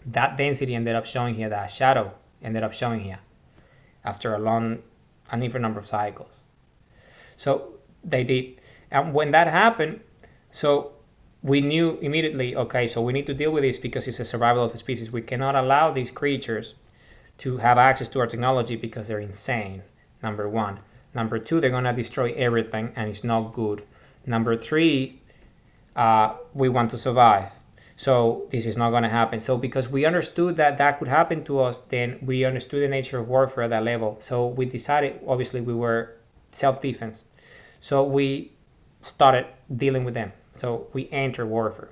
That density ended up showing here, that shadow ended up showing here after an infinite number of cycles. So they did. And when that happened, so we knew immediately, okay, so we need to deal with this because it's a survival of a species. We cannot allow these creatures to have access to our technology because they're insane, number one. Number two, they're going to destroy everything and it's not good. Number three, we want to survive. So this is not going to happen. So because we understood that that could happen to us, then we understood the nature of warfare at that level. So we decided, obviously, we were self-defense. So we started dealing with them. So we entered warfare.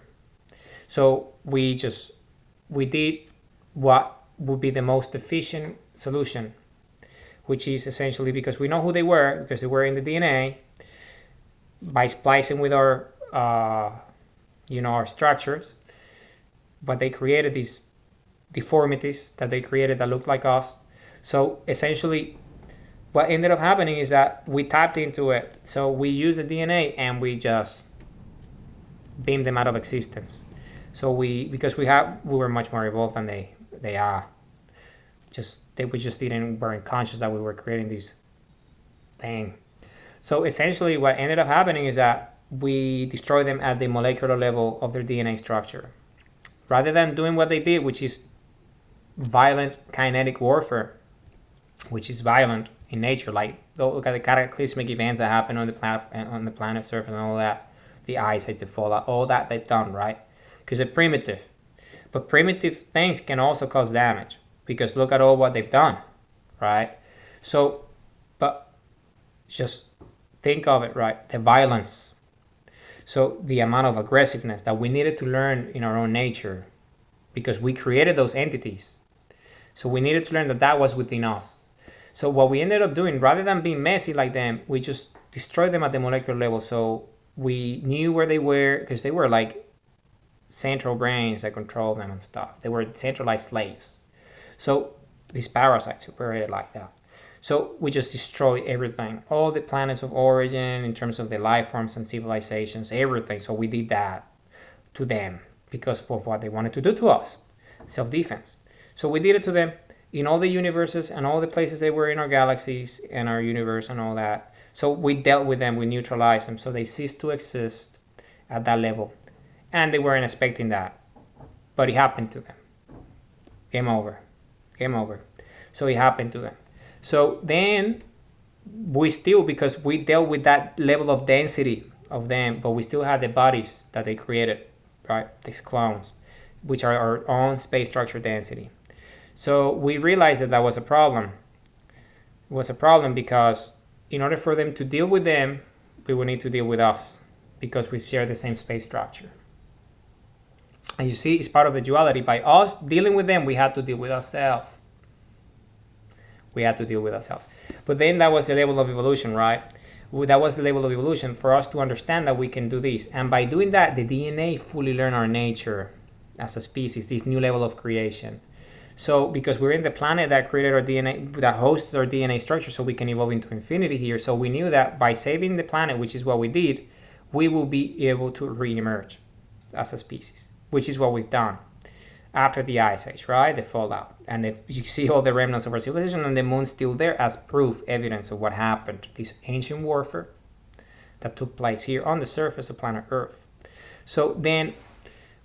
So we did what would be the most efficient solution, which is essentially, because we know who they were, because they were in the DNA, by splicing with our structures, but they created these deformities that they created that looked like us. So essentially, what ended up happening is that we tapped into it. So we used the DNA and we just beamed them out of existence. So because we were much more evolved than they are. They weren't conscious that we were creating this thing. So essentially what ended up happening is that we destroyed them at the molecular level of their DNA structure. Rather than doing what they did, which is violent kinetic warfare, which is violent in nature, like look at the cataclysmic events that happen on the planet surface and all that, the ice age, the fallout, all that they've done, right? Because they're primitive. But primitive things can also cause damage, because look at all what they've done, right? So, but just think of it, right? The violence. So the amount of aggressiveness that we needed to learn in our own nature, because we created those entities. So we needed to learn that that was within us. So what we ended up doing, rather than being messy like them, we just destroyed them at the molecular level. So we knew where they were, because they were like central brains that control them and stuff. They were centralized slaves. So these parasites operated like that. So we just destroy everything, all the planets of origin in terms of the life forms and civilizations, everything. So we did that to them because of what they wanted to do to us, self-defense. So we did it to them in all the universes and all the places they were in our galaxies and our universe and all that. So we dealt with them, we neutralized them, so they ceased to exist at that level. And they weren't expecting that, but it happened to them. Game over. So it happened to them. So then we still, because we dealt with that level of density of them, but we still had the bodies that they created, right? These clones, which are our own space structure density. So we realized that was a problem. It was a problem because in order for them to deal with them, we would need to deal with us, because we share the same space structure. And you see, it's part of the duality. By us dealing with them, we had to deal with ourselves. But then that was the level of evolution, right? That was the level of evolution for us to understand that we can do this. And by doing that, the DNA fully learned our nature as a species, this new level of creation. So because we're in the planet that created our DNA, that hosts our DNA structure, so we can evolve into infinity here. So we knew that by saving the planet, which is what we did, we will be able to re-emerge as a species, which is what we've done after the ice age, right? The fallout. And if you see all the remnants of our civilization, and the moon's still there as proof, evidence of what happened, this ancient warfare that took place here on the surface of planet Earth. So then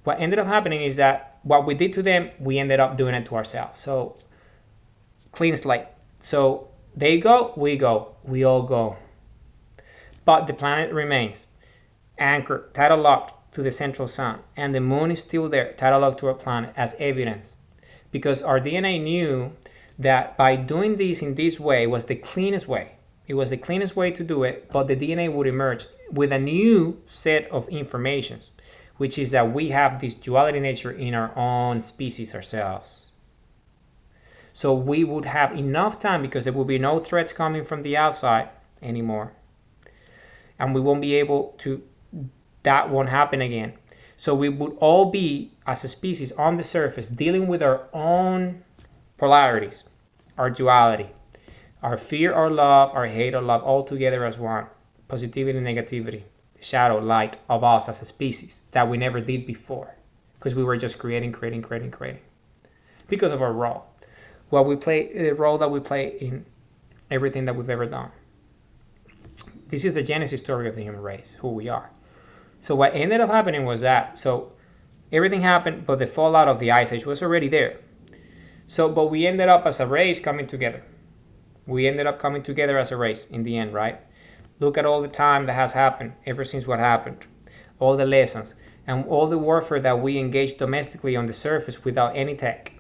what ended up happening is that what we did to them, we ended up doing it to ourselves. So clean slate. So they go, we all go. But the planet remains anchored, tidal locked to the central sun, and the moon is still there, tidal locked to our planet as evidence, because our DNA knew that by doing this in this way was the cleanest way. It was the cleanest way to do it, but the DNA would emerge with a new set of informations, which is that we have this duality nature in our own species ourselves. So we would have enough time, because there will be no threats coming from the outside anymore. And we won't be able to, that won't happen again. So we would all be, as a species on the surface, dealing with our own polarities, our duality, our fear or love, our hate or love, all together as one. Positivity and negativity, the shadow, light of us as a species that we never did before, because we were just creating. Because of our role. What we play, the role that we play in everything that we've ever done. This is the genesis story of the human race, who we are. So what ended up happening was that, so everything happened, but the fallout of the Ice Age was already there. So, but we ended up as a race coming together. We ended up coming together as a race in the end, right? Look at all the time that has happened ever since what happened. All the lessons and all the warfare that we engaged domestically on the surface without any tech.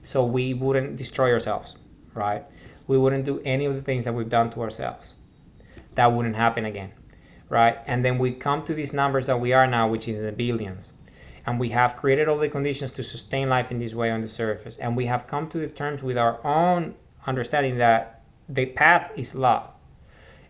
So we wouldn't destroy ourselves, right? We wouldn't do any of the things that we've done to ourselves. That wouldn't happen again, right? And then we come to these numbers that we are now, which is the billions. And we have created all the conditions to sustain life in this way on the surface. And we have come to the terms with our own understanding that the path is love.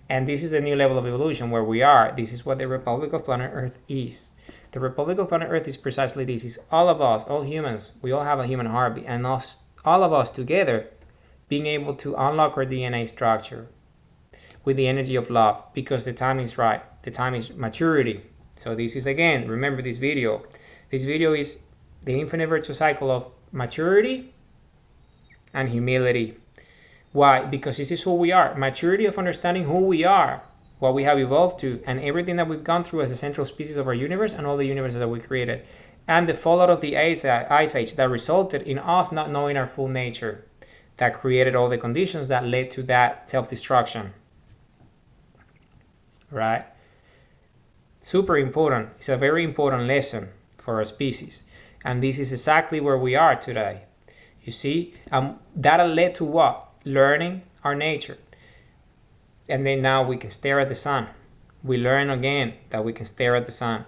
And this is a new level of evolution where we are. This is what the Republic of Planet Earth is. The Republic of Planet Earth is precisely this. It's all of us, all humans. We all have a human heartbeat. And us, all of us together being able to unlock our DNA structure with the energy of love, because the time is right. The time is maturity. So this is, again, remember this video. This video is the infinite virtuous cycle of maturity and humility. Why? Because this is who we are. Maturity of understanding who we are, what we have evolved to, and everything that we've gone through as a central species of our universe and all the universes that we created. And the fallout of the Ice Age that resulted in us not knowing our full nature, that created all the conditions that led to that self-destruction. Right? Super important. It's a very important lesson for our species. And this is exactly where we are today. You see? That led to what? Learning our nature. And then now we can stare at the sun. We learn again that we can stare at the sun.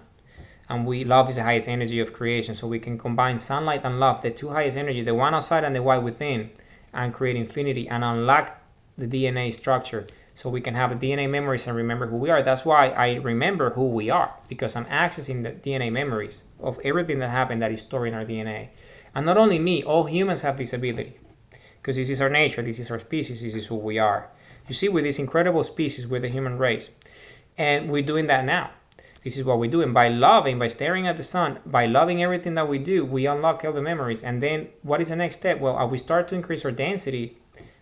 And love is the highest energy of creation. So we can combine sunlight and love, the two highest energy, the one outside and the one within, and create infinity and unlock the DNA structure. So we can have the DNA memories and remember who we are. That's why I remember who we are, because I'm accessing the DNA memories of everything that happened that is stored in our DNA. And not only me, all humans have this ability, because this is our nature, this is our species, this is who we are. You see, with this incredible species, we're the human race. And we're doing that now. This is what we're doing. By loving, by staring at the sun, by loving everything that we do, we unlock all the memories. And then what is the next step? Well, we start to increase our density,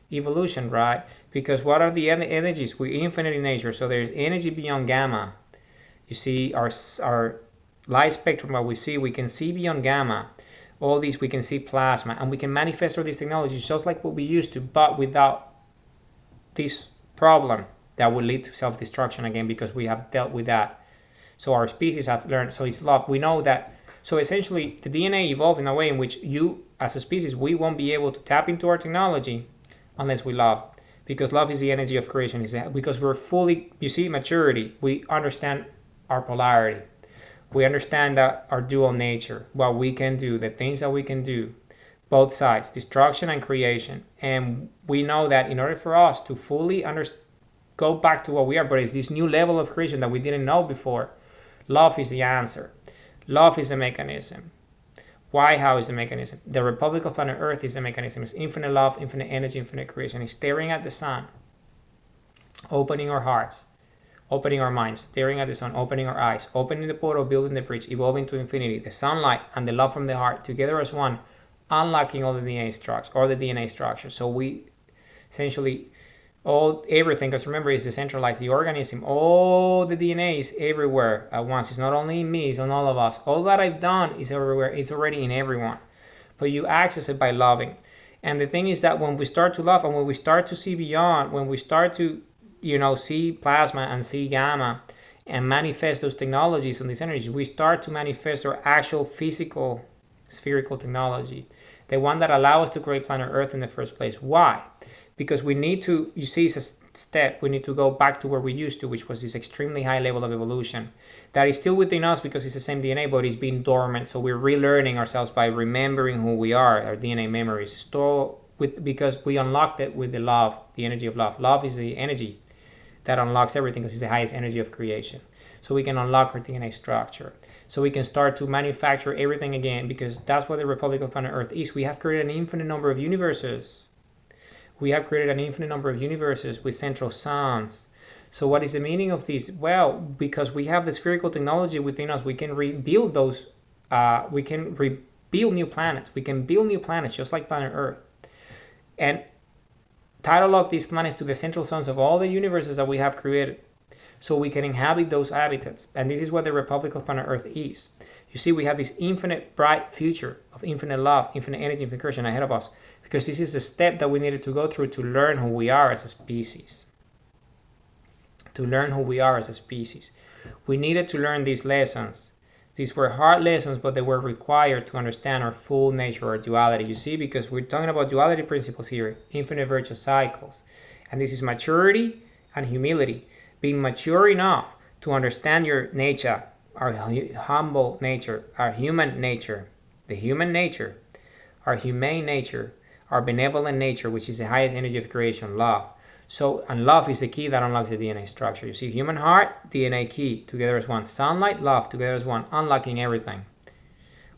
evolution, right? Because what are the energies? We're infinite in nature. So there's energy beyond gamma. You see, our light spectrum, what we see, we can see beyond gamma. All these, we can see plasma. And we can manifest all these technologies just like what we used to, but without this problem that will lead to self-destruction again, because we have dealt with that. So our species have learned, so it's love. We know that. So essentially, the DNA evolved in a way in which you, as a species, we won't be able to tap into our technology unless we love. Because love is the energy of creation. Because we're fully, you see, maturity. We understand our polarity. We understand that our dual nature, what we can do, the things that we can do, both sides, destruction and creation. And we know that in order for us to fully go back to what we are, but it's this new level of creation that we didn't know before, love is the answer. Love is the mechanism. Why? How is the mechanism? The Republic of Planet Earth is the mechanism. It's infinite love, infinite energy, infinite creation. It's staring at the sun, opening our hearts, opening our minds, staring at the sun, opening our eyes, opening the portal, building the bridge, evolving to infinity. The sunlight and the love from the heart together as one, unlocking all the DNA structure. So we essentially everything, because remember, it's decentralized, the organism, all the DNA is everywhere at once. It's not only in me, it's on all of us. All that I've done is everywhere, it's already in everyone, but you access it by loving. And the thing is that when we start to love, and when we start to see beyond, when we start to see plasma and see gamma and manifest those technologies and these energies, we start to manifest our actual physical spherical technology, the one that allows us to create planet Earth in the first place. Why? Because we need to, you see, it's step, we need to go back to where we used to, which was this extremely high level of evolution that is still within us because it's the same DNA, but it's been dormant. So we're relearning ourselves by remembering who we are. Our DNA memories store because we unlocked it with the love, the energy of love. Love is the energy that unlocks everything because it's the highest energy of creation. So we can unlock our DNA structure. So we can start to manufacture everything again, because that's what the Republic of Planet Earth is. We have created an infinite number of universes. We have created an infinite number of universes with central suns. So what is the meaning of this? Well, because we have the spherical technology within us, we can rebuild those, we can rebuild new planets. We can build new planets just like planet Earth. And tidal lock these planets to the central suns of all the universes that we have created, so we can inhabit those habitats. And this is what the Republic of Planet Earth is. You see, we have this infinite bright future of infinite love, infinite energy, infinite creation ahead of us, because this is the step that we needed to go through to learn who we are as a species. To learn who we are as a species. We needed to learn these lessons. These were hard lessons, but they were required to understand our full nature, our duality. You see, because we're talking about duality principles here, infinite virtuous cycles. And this is maturity and humility. Being mature enough to understand your nature, our humble nature, our human nature, the human nature, our humane nature, our benevolent nature, which is the highest energy of creation, love. So, and love is the key that unlocks the DNA structure. You see, human heart, DNA key, together as one. Sunlight, love, together as one, unlocking everything.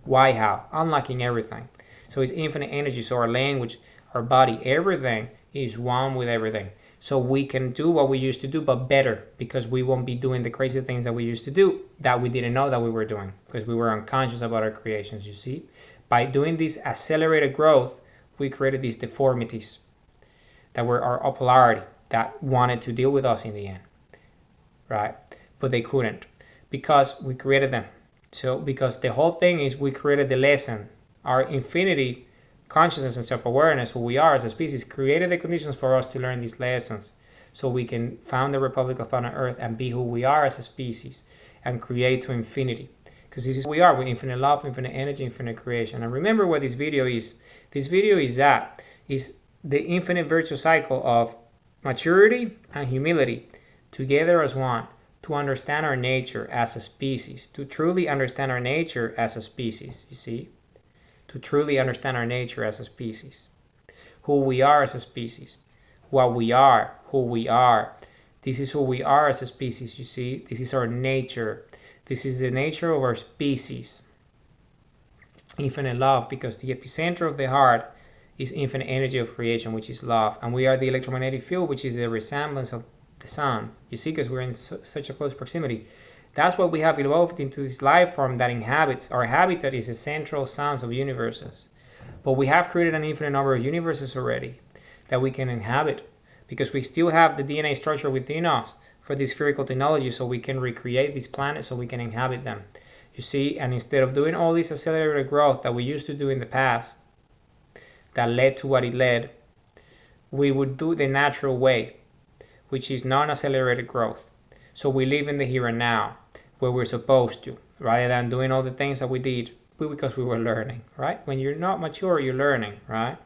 Why, how? Unlocking everything. So it's infinite energy. So our language, our body, everything is one with everything. So we can do what we used to do, but better, because we won't be doing the crazy things that we used to do that we didn't know that we were doing, because we were unconscious about our creations, you see. By doing this accelerated growth, we created these deformities that were our polarity that wanted to deal with us in the end, right? But they couldn't, because we created them. So because the whole thing is we created the lesson. Our infinity consciousness and self-awareness, who we are as a species, created the conditions for us to learn these lessons, so we can found the Republic of Planet Earth and be who we are as a species and create to infinity. Because this is who we are, with infinite love, infinite energy, infinite creation. And remember what this video is. This video is the infinite virtual cycle of maturity and humility together as one, to understand our nature as a species, to truly understand our nature as a species, you see, to truly understand our nature as a species, who we are as a species, what we are, who we are. This is who we are as a species, you see. This is our nature. This is the nature of our species. Infinite love, because the epicenter of the heart is infinite energy of creation, which is love. And we are the electromagnetic field, which is the resemblance of the sun. You see, because we're in such a close proximity. That's what we have evolved into, this life form that inhabits. Our habitat is the central suns of universes. But we have created an infinite number of universes already that we can inhabit, because we still have the DNA structure within us for this spherical technology, so we can recreate these planets, so we can inhabit them. You see, and instead of doing all this accelerated growth that we used to do in the past, that led to what it led, we would do the natural way, which is non-accelerated growth. So we live in the here and now, where we're supposed to, rather than doing all the things that we did because we were learning, right? When you're not mature, you're learning, right?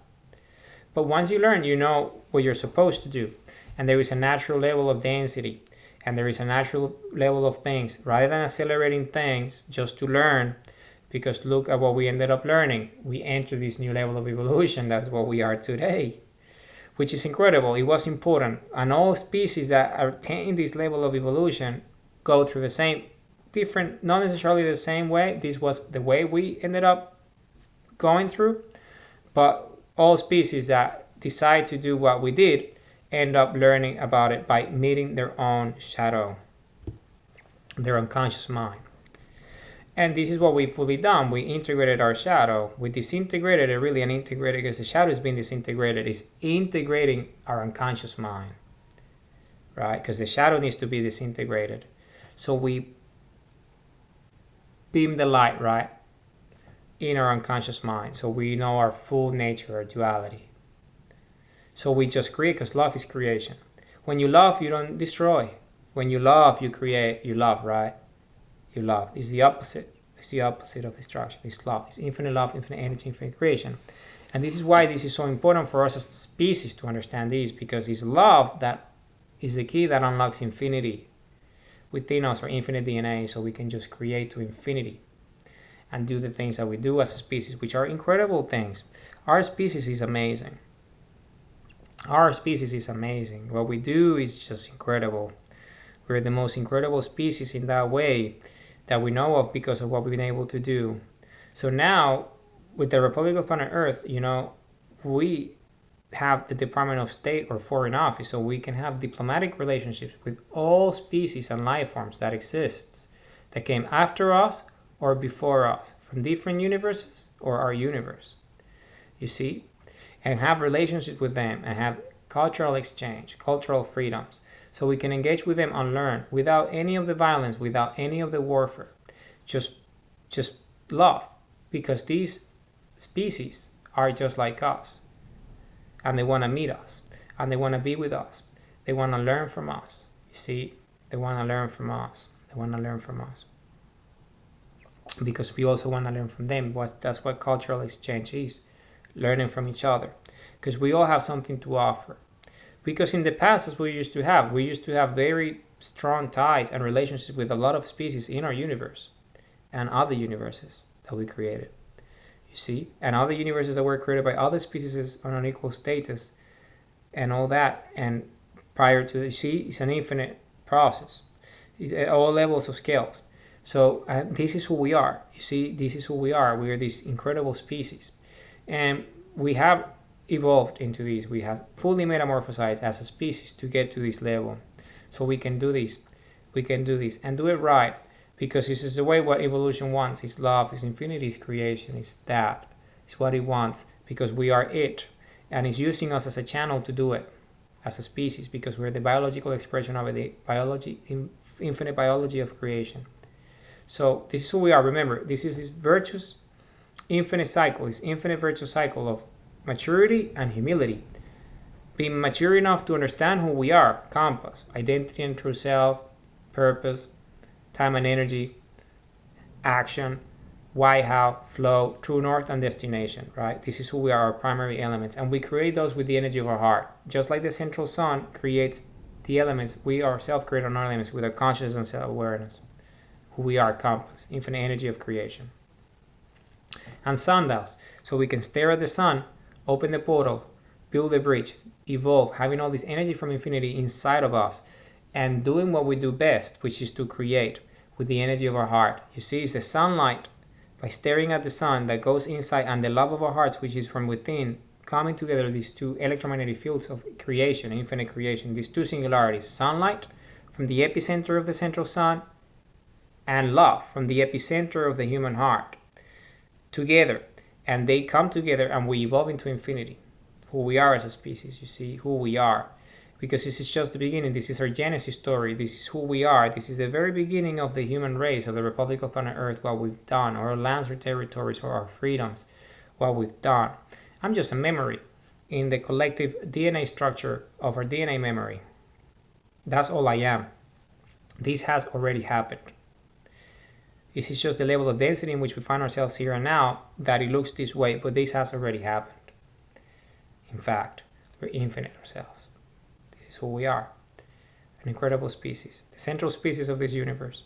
But once you learn, you know what you're supposed to do. And there is a natural level of density, and there is a natural level of things, rather than accelerating things just to learn. Because look at what we ended up learning. We entered this new level of evolution. That's what we are today, which is incredible. It was important. And all species that attain this level of evolution go through the same, different, not necessarily the same way. This was the way we ended up going through. But all species that decide to do what we did end up learning about it by meeting their own shadow, their unconscious mind. And this is what we've fully done. We integrated our shadow. We disintegrated it, really, and integrated, because the shadow is being disintegrated. It's integrating our unconscious mind, right? Because the shadow needs to be disintegrated. So we beam the light, right, in our unconscious mind. So we know our full nature, our duality. So we just create, because love is creation. When you love, you don't destroy. When you love, you create, you love, right? You love. It's the opposite. It's the opposite of destruction. It's love. It's infinite love, infinite energy, infinite creation. And this is why this is so important for us as a species to understand this, because it's love that It's the key that unlocks infinity within us, or infinite DNA, so we can just create to infinity and do the things that we do as a species, which are incredible things. Our species is amazing. Our species is amazing. What we do is just incredible. We're the most incredible species in that way that we know of because of what we've been able to do. So now, with the Republic of Planet Earth, we have the Department of State or Foreign Office, so we can have diplomatic relationships with all species and life forms that exists, that came after us or before us, from different universes or our universe. You see? And have relationships with them and have cultural exchange, cultural freedoms, so we can engage with them and learn without any of the violence, without any of the warfare. Just love, because these species are just like us, and they want to meet us, and they want to be with us. They want to learn from us. You see, they want to learn from us. They want to learn from us, because we also want to learn from them. That's what cultural exchange is, learning from each other, because we all have something to offer. Because in the past, as we used to have very strong ties and relationships with a lot of species in our universe and other universes that we created. You see, and other universes that were created by other species on an equal status and all that. And prior to, you see, it's an infinite process. It's at all levels of scales. So this is who we are. You see, this is who we are. We are this incredible species. And we have evolved into this. We have fully metamorphosized as a species to get to this level. So we can do this. We can do this and do it right. Because this is the way what evolution wants. It's love, it's infinity, it's creation, it's that. It's what it wants, because we are it. And it's using us as a channel to do it as a species, because we're the biological expression of it, the infinite biology of creation. So this is who we are. Remember, this is this virtuous infinite cycle, this infinite virtuous cycle of maturity and humility. Being mature enough to understand who we are, compass, identity and true self, purpose, time and energy, action, why, how, flow, true north and destination, right? This is who we are, our primary elements. And we create those with the energy of our heart. Just like the central sun creates the elements, we ourselves create our elements with our consciousness and self-awareness. Who we are, compass, infinite energy of creation. And sundials, so we can stare at the sun, open the portal, build a bridge, evolve, having all this energy from infinity inside of us, and doing what we do best, which is to create with the energy of our heart. You see, it's the sunlight, by staring at the sun, that goes inside, and the love of our hearts, which is from within, coming together, these two electromagnetic fields of creation, infinite creation, these two singularities, sunlight from the epicenter of the central sun, and love from the epicenter of the human heart, together. And they come together, and we evolve into infinity. Who we are as a species, you see, who we are. Because this is just the beginning. This is our Genesis story. This is who we are. This is the very beginning of the human race, of the Republic of Planet Earth, what we've done, our lands, our territories, or our freedoms, what we've done. I'm just a memory in the collective DNA structure of our DNA memory. That's all I am. This has already happened. This is just the level of density in which we find ourselves here and now, that it looks this way, but this has already happened. In fact, we're infinite ourselves. This is who we are. An incredible species, the central species of this universe.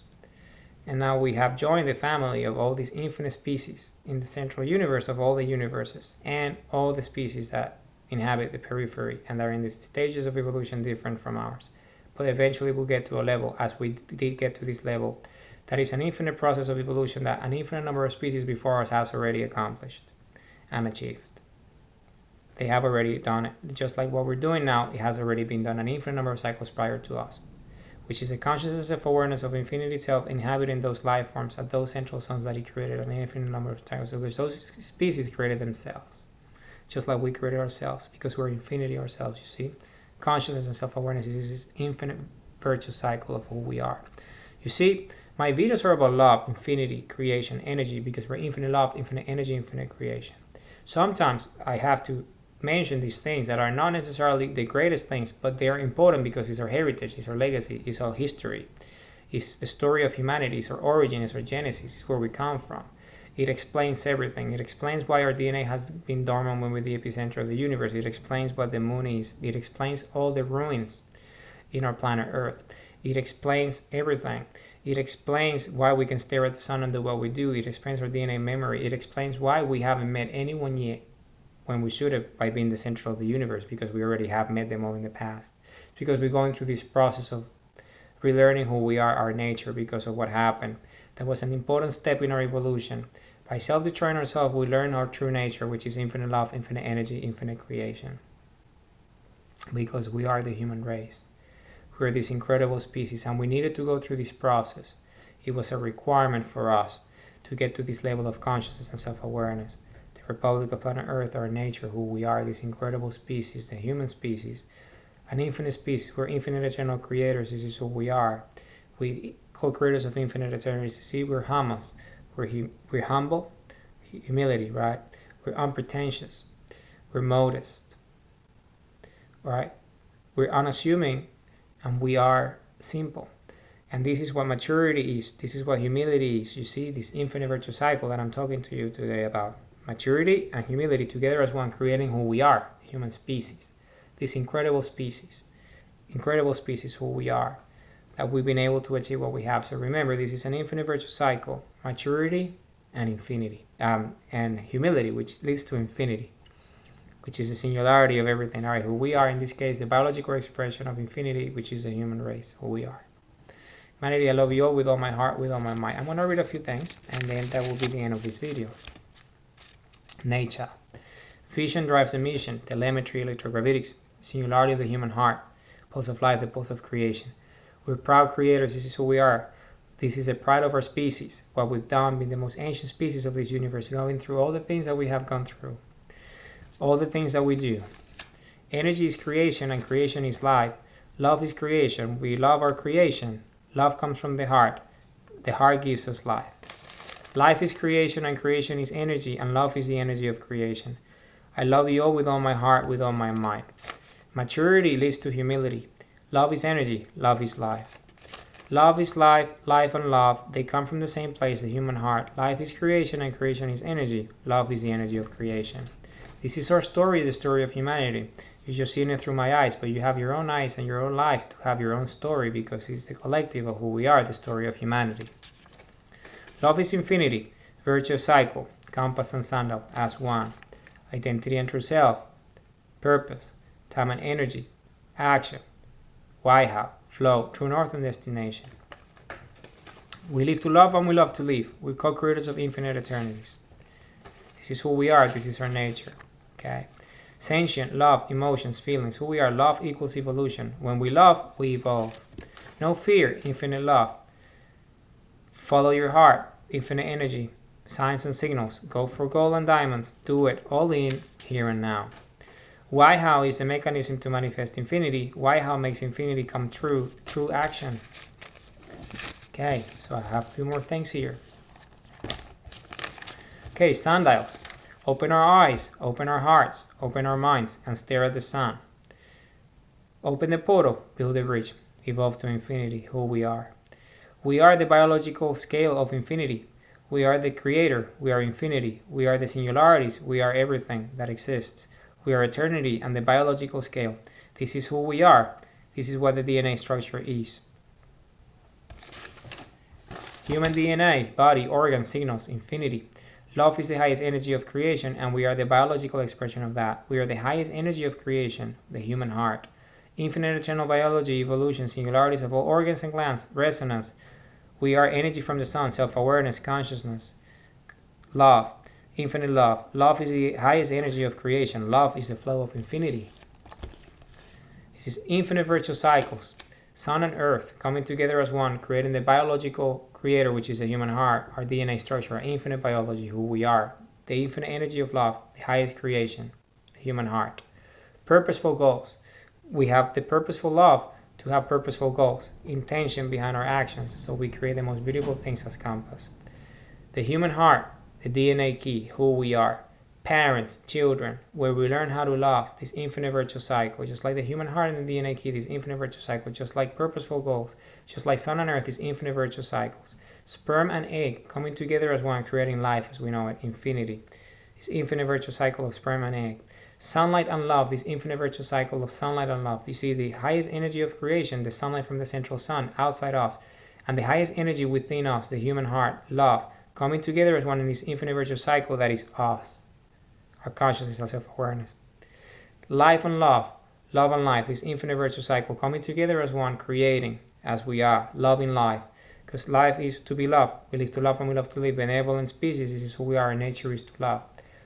And now we have joined the family of all these infinite species in the central universe of all the universes, and all the species that inhabit the periphery and are in these stages of evolution different from ours. But eventually we'll get to a level, as we did get to this level, that is an infinite process of evolution that an infinite number of species before us has already accomplished and achieved. They have already done it. Just like what we're doing now, it has already been done an infinite number of cycles prior to us, which is the consciousness of awareness of infinity itself inhabiting those life forms at those central suns that it created an infinite number of times, of which those species created themselves. Just like we created ourselves, because we're infinity ourselves, you see. Consciousness and self-awareness is this infinite virtuous cycle of who we are. You see, my videos are about love, infinity, creation, energy, because we're infinite love, infinite energy, infinite creation. Sometimes I have to mention these things that are not necessarily the greatest things, but they are important because it's our heritage, it's our legacy, it's our history, it's the story of humanity, it's our origin, it's our genesis, it's where we come from. It explains everything. It explains why our DNA has been dormant when we're the epicenter of the universe. It explains what the moon is. It explains all the ruins. in our planet Earth. It explains everything. It explains why we can stare at the sun and do what we do. It explains our DNA memory. It explains why we haven't met anyone yet when we should have, by being the center of the universe, because we already have met them all in the past. It's because we're going through this process of relearning who we are, our nature, because of what happened. That was an important step in our evolution. By self-destroying ourselves, we learn our true nature, which is infinite love, infinite energy, infinite creation. Because we are the human race. We are this incredible species, and we needed to go through this process. It was a requirement for us to get to this level of consciousness and self-awareness. The Republic of Planet Earth, our nature, who we are, this incredible species, the human species, an infinite species. We're infinite eternal creators. This is who we are. We co-creators of infinite eternity. See, we're hummus. We're humble, humility, right? We're unpretentious. We're modest, right? We're unassuming, and we are simple. And this is what maturity is. This is what humility is. You see, this infinite virtual cycle that I'm talking to you today about. Maturity and humility together as one, creating who we are, the human species. This incredible species who we are, that we've been able to achieve what we have. So remember, this is an infinite virtual cycle, maturity and infinity, and humility, which leads to infinity, which is the singularity of everything. All right, who we are, in this case, the biological expression of infinity, which is the human race, who we are. Humanity, I love you all with all my heart, with all my mind. I'm going to read a few things, and then that will be the end of this video. Nature. Vision drives the mission, telemetry, electrogravitics, singularity of the human heart, pulse of life, the pulse of creation. We're proud creators. This is who we are. This is the pride of our species. What we've done, being the most ancient species of this universe, going through all the things that we have gone through, all the things that we do. Energy is creation, and creation is life. Love is creation. We love our creation. Love comes from the heart. The heart gives us life. Life is creation, and creation is energy, and love is the energy of creation. I love you all with all my heart, with all my mind. Maturity leads to humility. Love is energy. Love is life. Love is life. Life and love, they come from the same place, the human heart. Life is creation, and creation is energy. Love is the energy of creation. This is our story, the story of humanity. You're just seeing it through my eyes, but you have your own eyes and your own life to have your own story, because it's the collective of who we are, the story of humanity. Love is infinity, virtuous cycle, compass and sandal as one. Identity and true self, purpose, time and energy, action, why, how, flow, true north and destination. We live to love and we love to live. We're co-creators of infinite eternities. This is who we are. This is our nature. Okay. Sentient, love, emotions, feelings. Who we are. Love equals evolution. When we love, we evolve. No fear, infinite love. Follow your heart, infinite energy. Signs and signals. Go for gold and diamonds. Do it all in, here and now. Why, how is the mechanism to manifest infinity. Why, how makes infinity come true through action. Okay, so I have a few more things here. Okay, sundials. Open our eyes, open our hearts, open our minds, and stare at the sun. Open the portal, build a bridge, evolve to infinity, who we are. We are the biological scale of infinity. We are the creator, we are infinity. We are the singularities, we are everything that exists. We are eternity and the biological scale. This is who we are. This is what the DNA structure is. Human DNA, body, organs, signals, infinity. Love is the highest energy of creation, and we are the biological expression of that. We are the highest energy of creation, the human heart. Infinite eternal biology, evolution, singularities of all organs and glands, resonance. We are energy from the sun, self-awareness, consciousness, love, infinite love. Love is the highest energy of creation. Love is the flow of infinity. This is infinite virtual cycles. Sun and earth coming together as one, creating the biological creator, which is the human heart, our DNA structure, our infinite biology, who we are. The infinite energy of love, the highest creation, the human heart. Purposeful goals. We have the purposeful love to have purposeful goals, intention behind our actions, so we create the most beautiful things as compass. The human heart, the DNA key, who we are. Parents, children, where we learn how to love, this infinite virtual cycle, just like the human heart and the DNA key, this infinite virtual cycle, just like purposeful goals, just like sun and earth, these infinite virtual cycles. Sperm and egg coming together as one, creating life as we know it, infinity. This infinite virtual cycle of sperm and egg. Sunlight and love, this infinite virtuous cycle of sunlight and love. You see the highest energy of creation, the sunlight from the central sun outside us, and the highest energy within us, the human heart, love, coming together as one in this infinite virtuous cycle that is us, our consciousness, our self-awareness. Life and love, love and life, this infinite virtuous cycle, coming together as one, creating as we are, loving life. Because life is to be loved. We live to love and we love to live. Benevolent species, this is who we are, and nature is to love.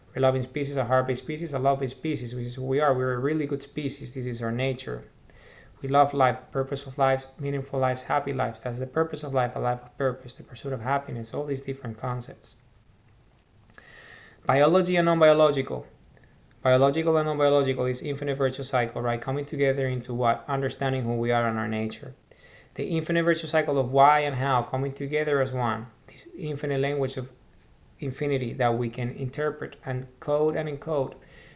We're a loving species, a heart-based species, a love-based species, which is who we are. We're a really good species. This is our nature. We love life, purpose of life, meaningful lives, happy lives. That's the purpose of life, a life of purpose, the pursuit of happiness, all these different concepts. Biology and non-biological. Biological and non-biological is infinite virtuous cycle, right? Coming together into what? Understanding who we are and our nature. The infinite virtuous cycle of why and how, coming together as one. This infinite language of infinity that we can interpret and code and encode,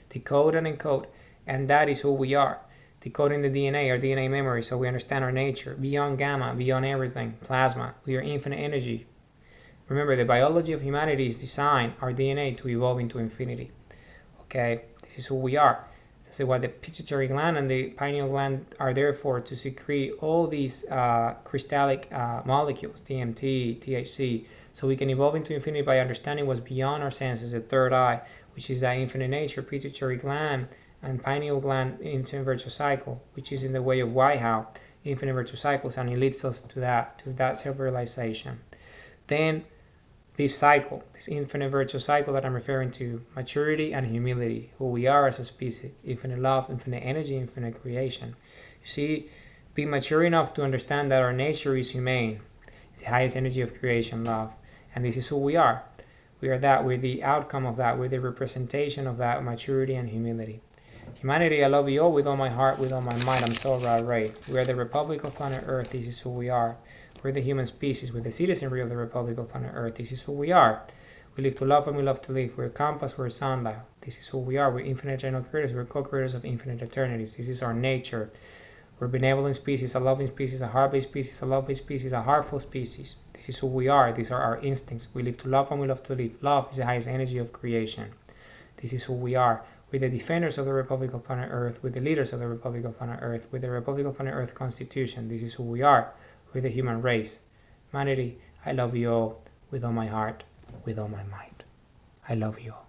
decode and encode, and that is who we are. Decoding the DNA, our DNA memory, so we understand our nature, beyond gamma, beyond everything, plasma. We are infinite energy. Remember, the biology of humanity is designed, our DNA, to evolve into infinity. Okay, this is who we are. This is what the pituitary gland and the pineal gland are there for, to secrete all these crystallic molecules, DMT, THC, so we can evolve into infinity by understanding what's beyond our senses, the third eye, which is that infinite nature, pituitary gland and pineal gland, infinite virtuous cycle, which is in the way of why, how, infinite virtuous cycles, and it leads us to that self-realization. Then this cycle, this infinite virtuous cycle that I'm referring to, maturity and humility, who we are as a species, infinite love, infinite energy, infinite creation. You see, be mature enough to understand that our nature is humane, it's the highest energy of creation, love, and this is who we are. We are that, we're the outcome of that, we're the representation of that maturity and humility. Humanity, I love you all with all my heart, with all my mind. I'm so Ray. We are the Republic of planet Earth. This is who we are. We're the human species. We're the citizenry of the Republic of planet Earth. This is who we are. We live to love and we love to live. We're a compass. We're a sundial. This is who we are. We're infinite eternal creators. We're co-creators of infinite eternities. This is our nature. We're a benevolent species, a loving species, a heart-based species, a love-based species, a heartful species. This is who we are. These are our instincts. We live to love and we love to live. Love is the highest energy of creation. This is who we are. We're the defenders of the Republic of planet Earth. We're the leaders of the Republic of planet Earth. We're the Republic of planet Earth Constitution. This is who we are. We're the human race. Humanity, I love you all with all my heart, with all my might. I love you all.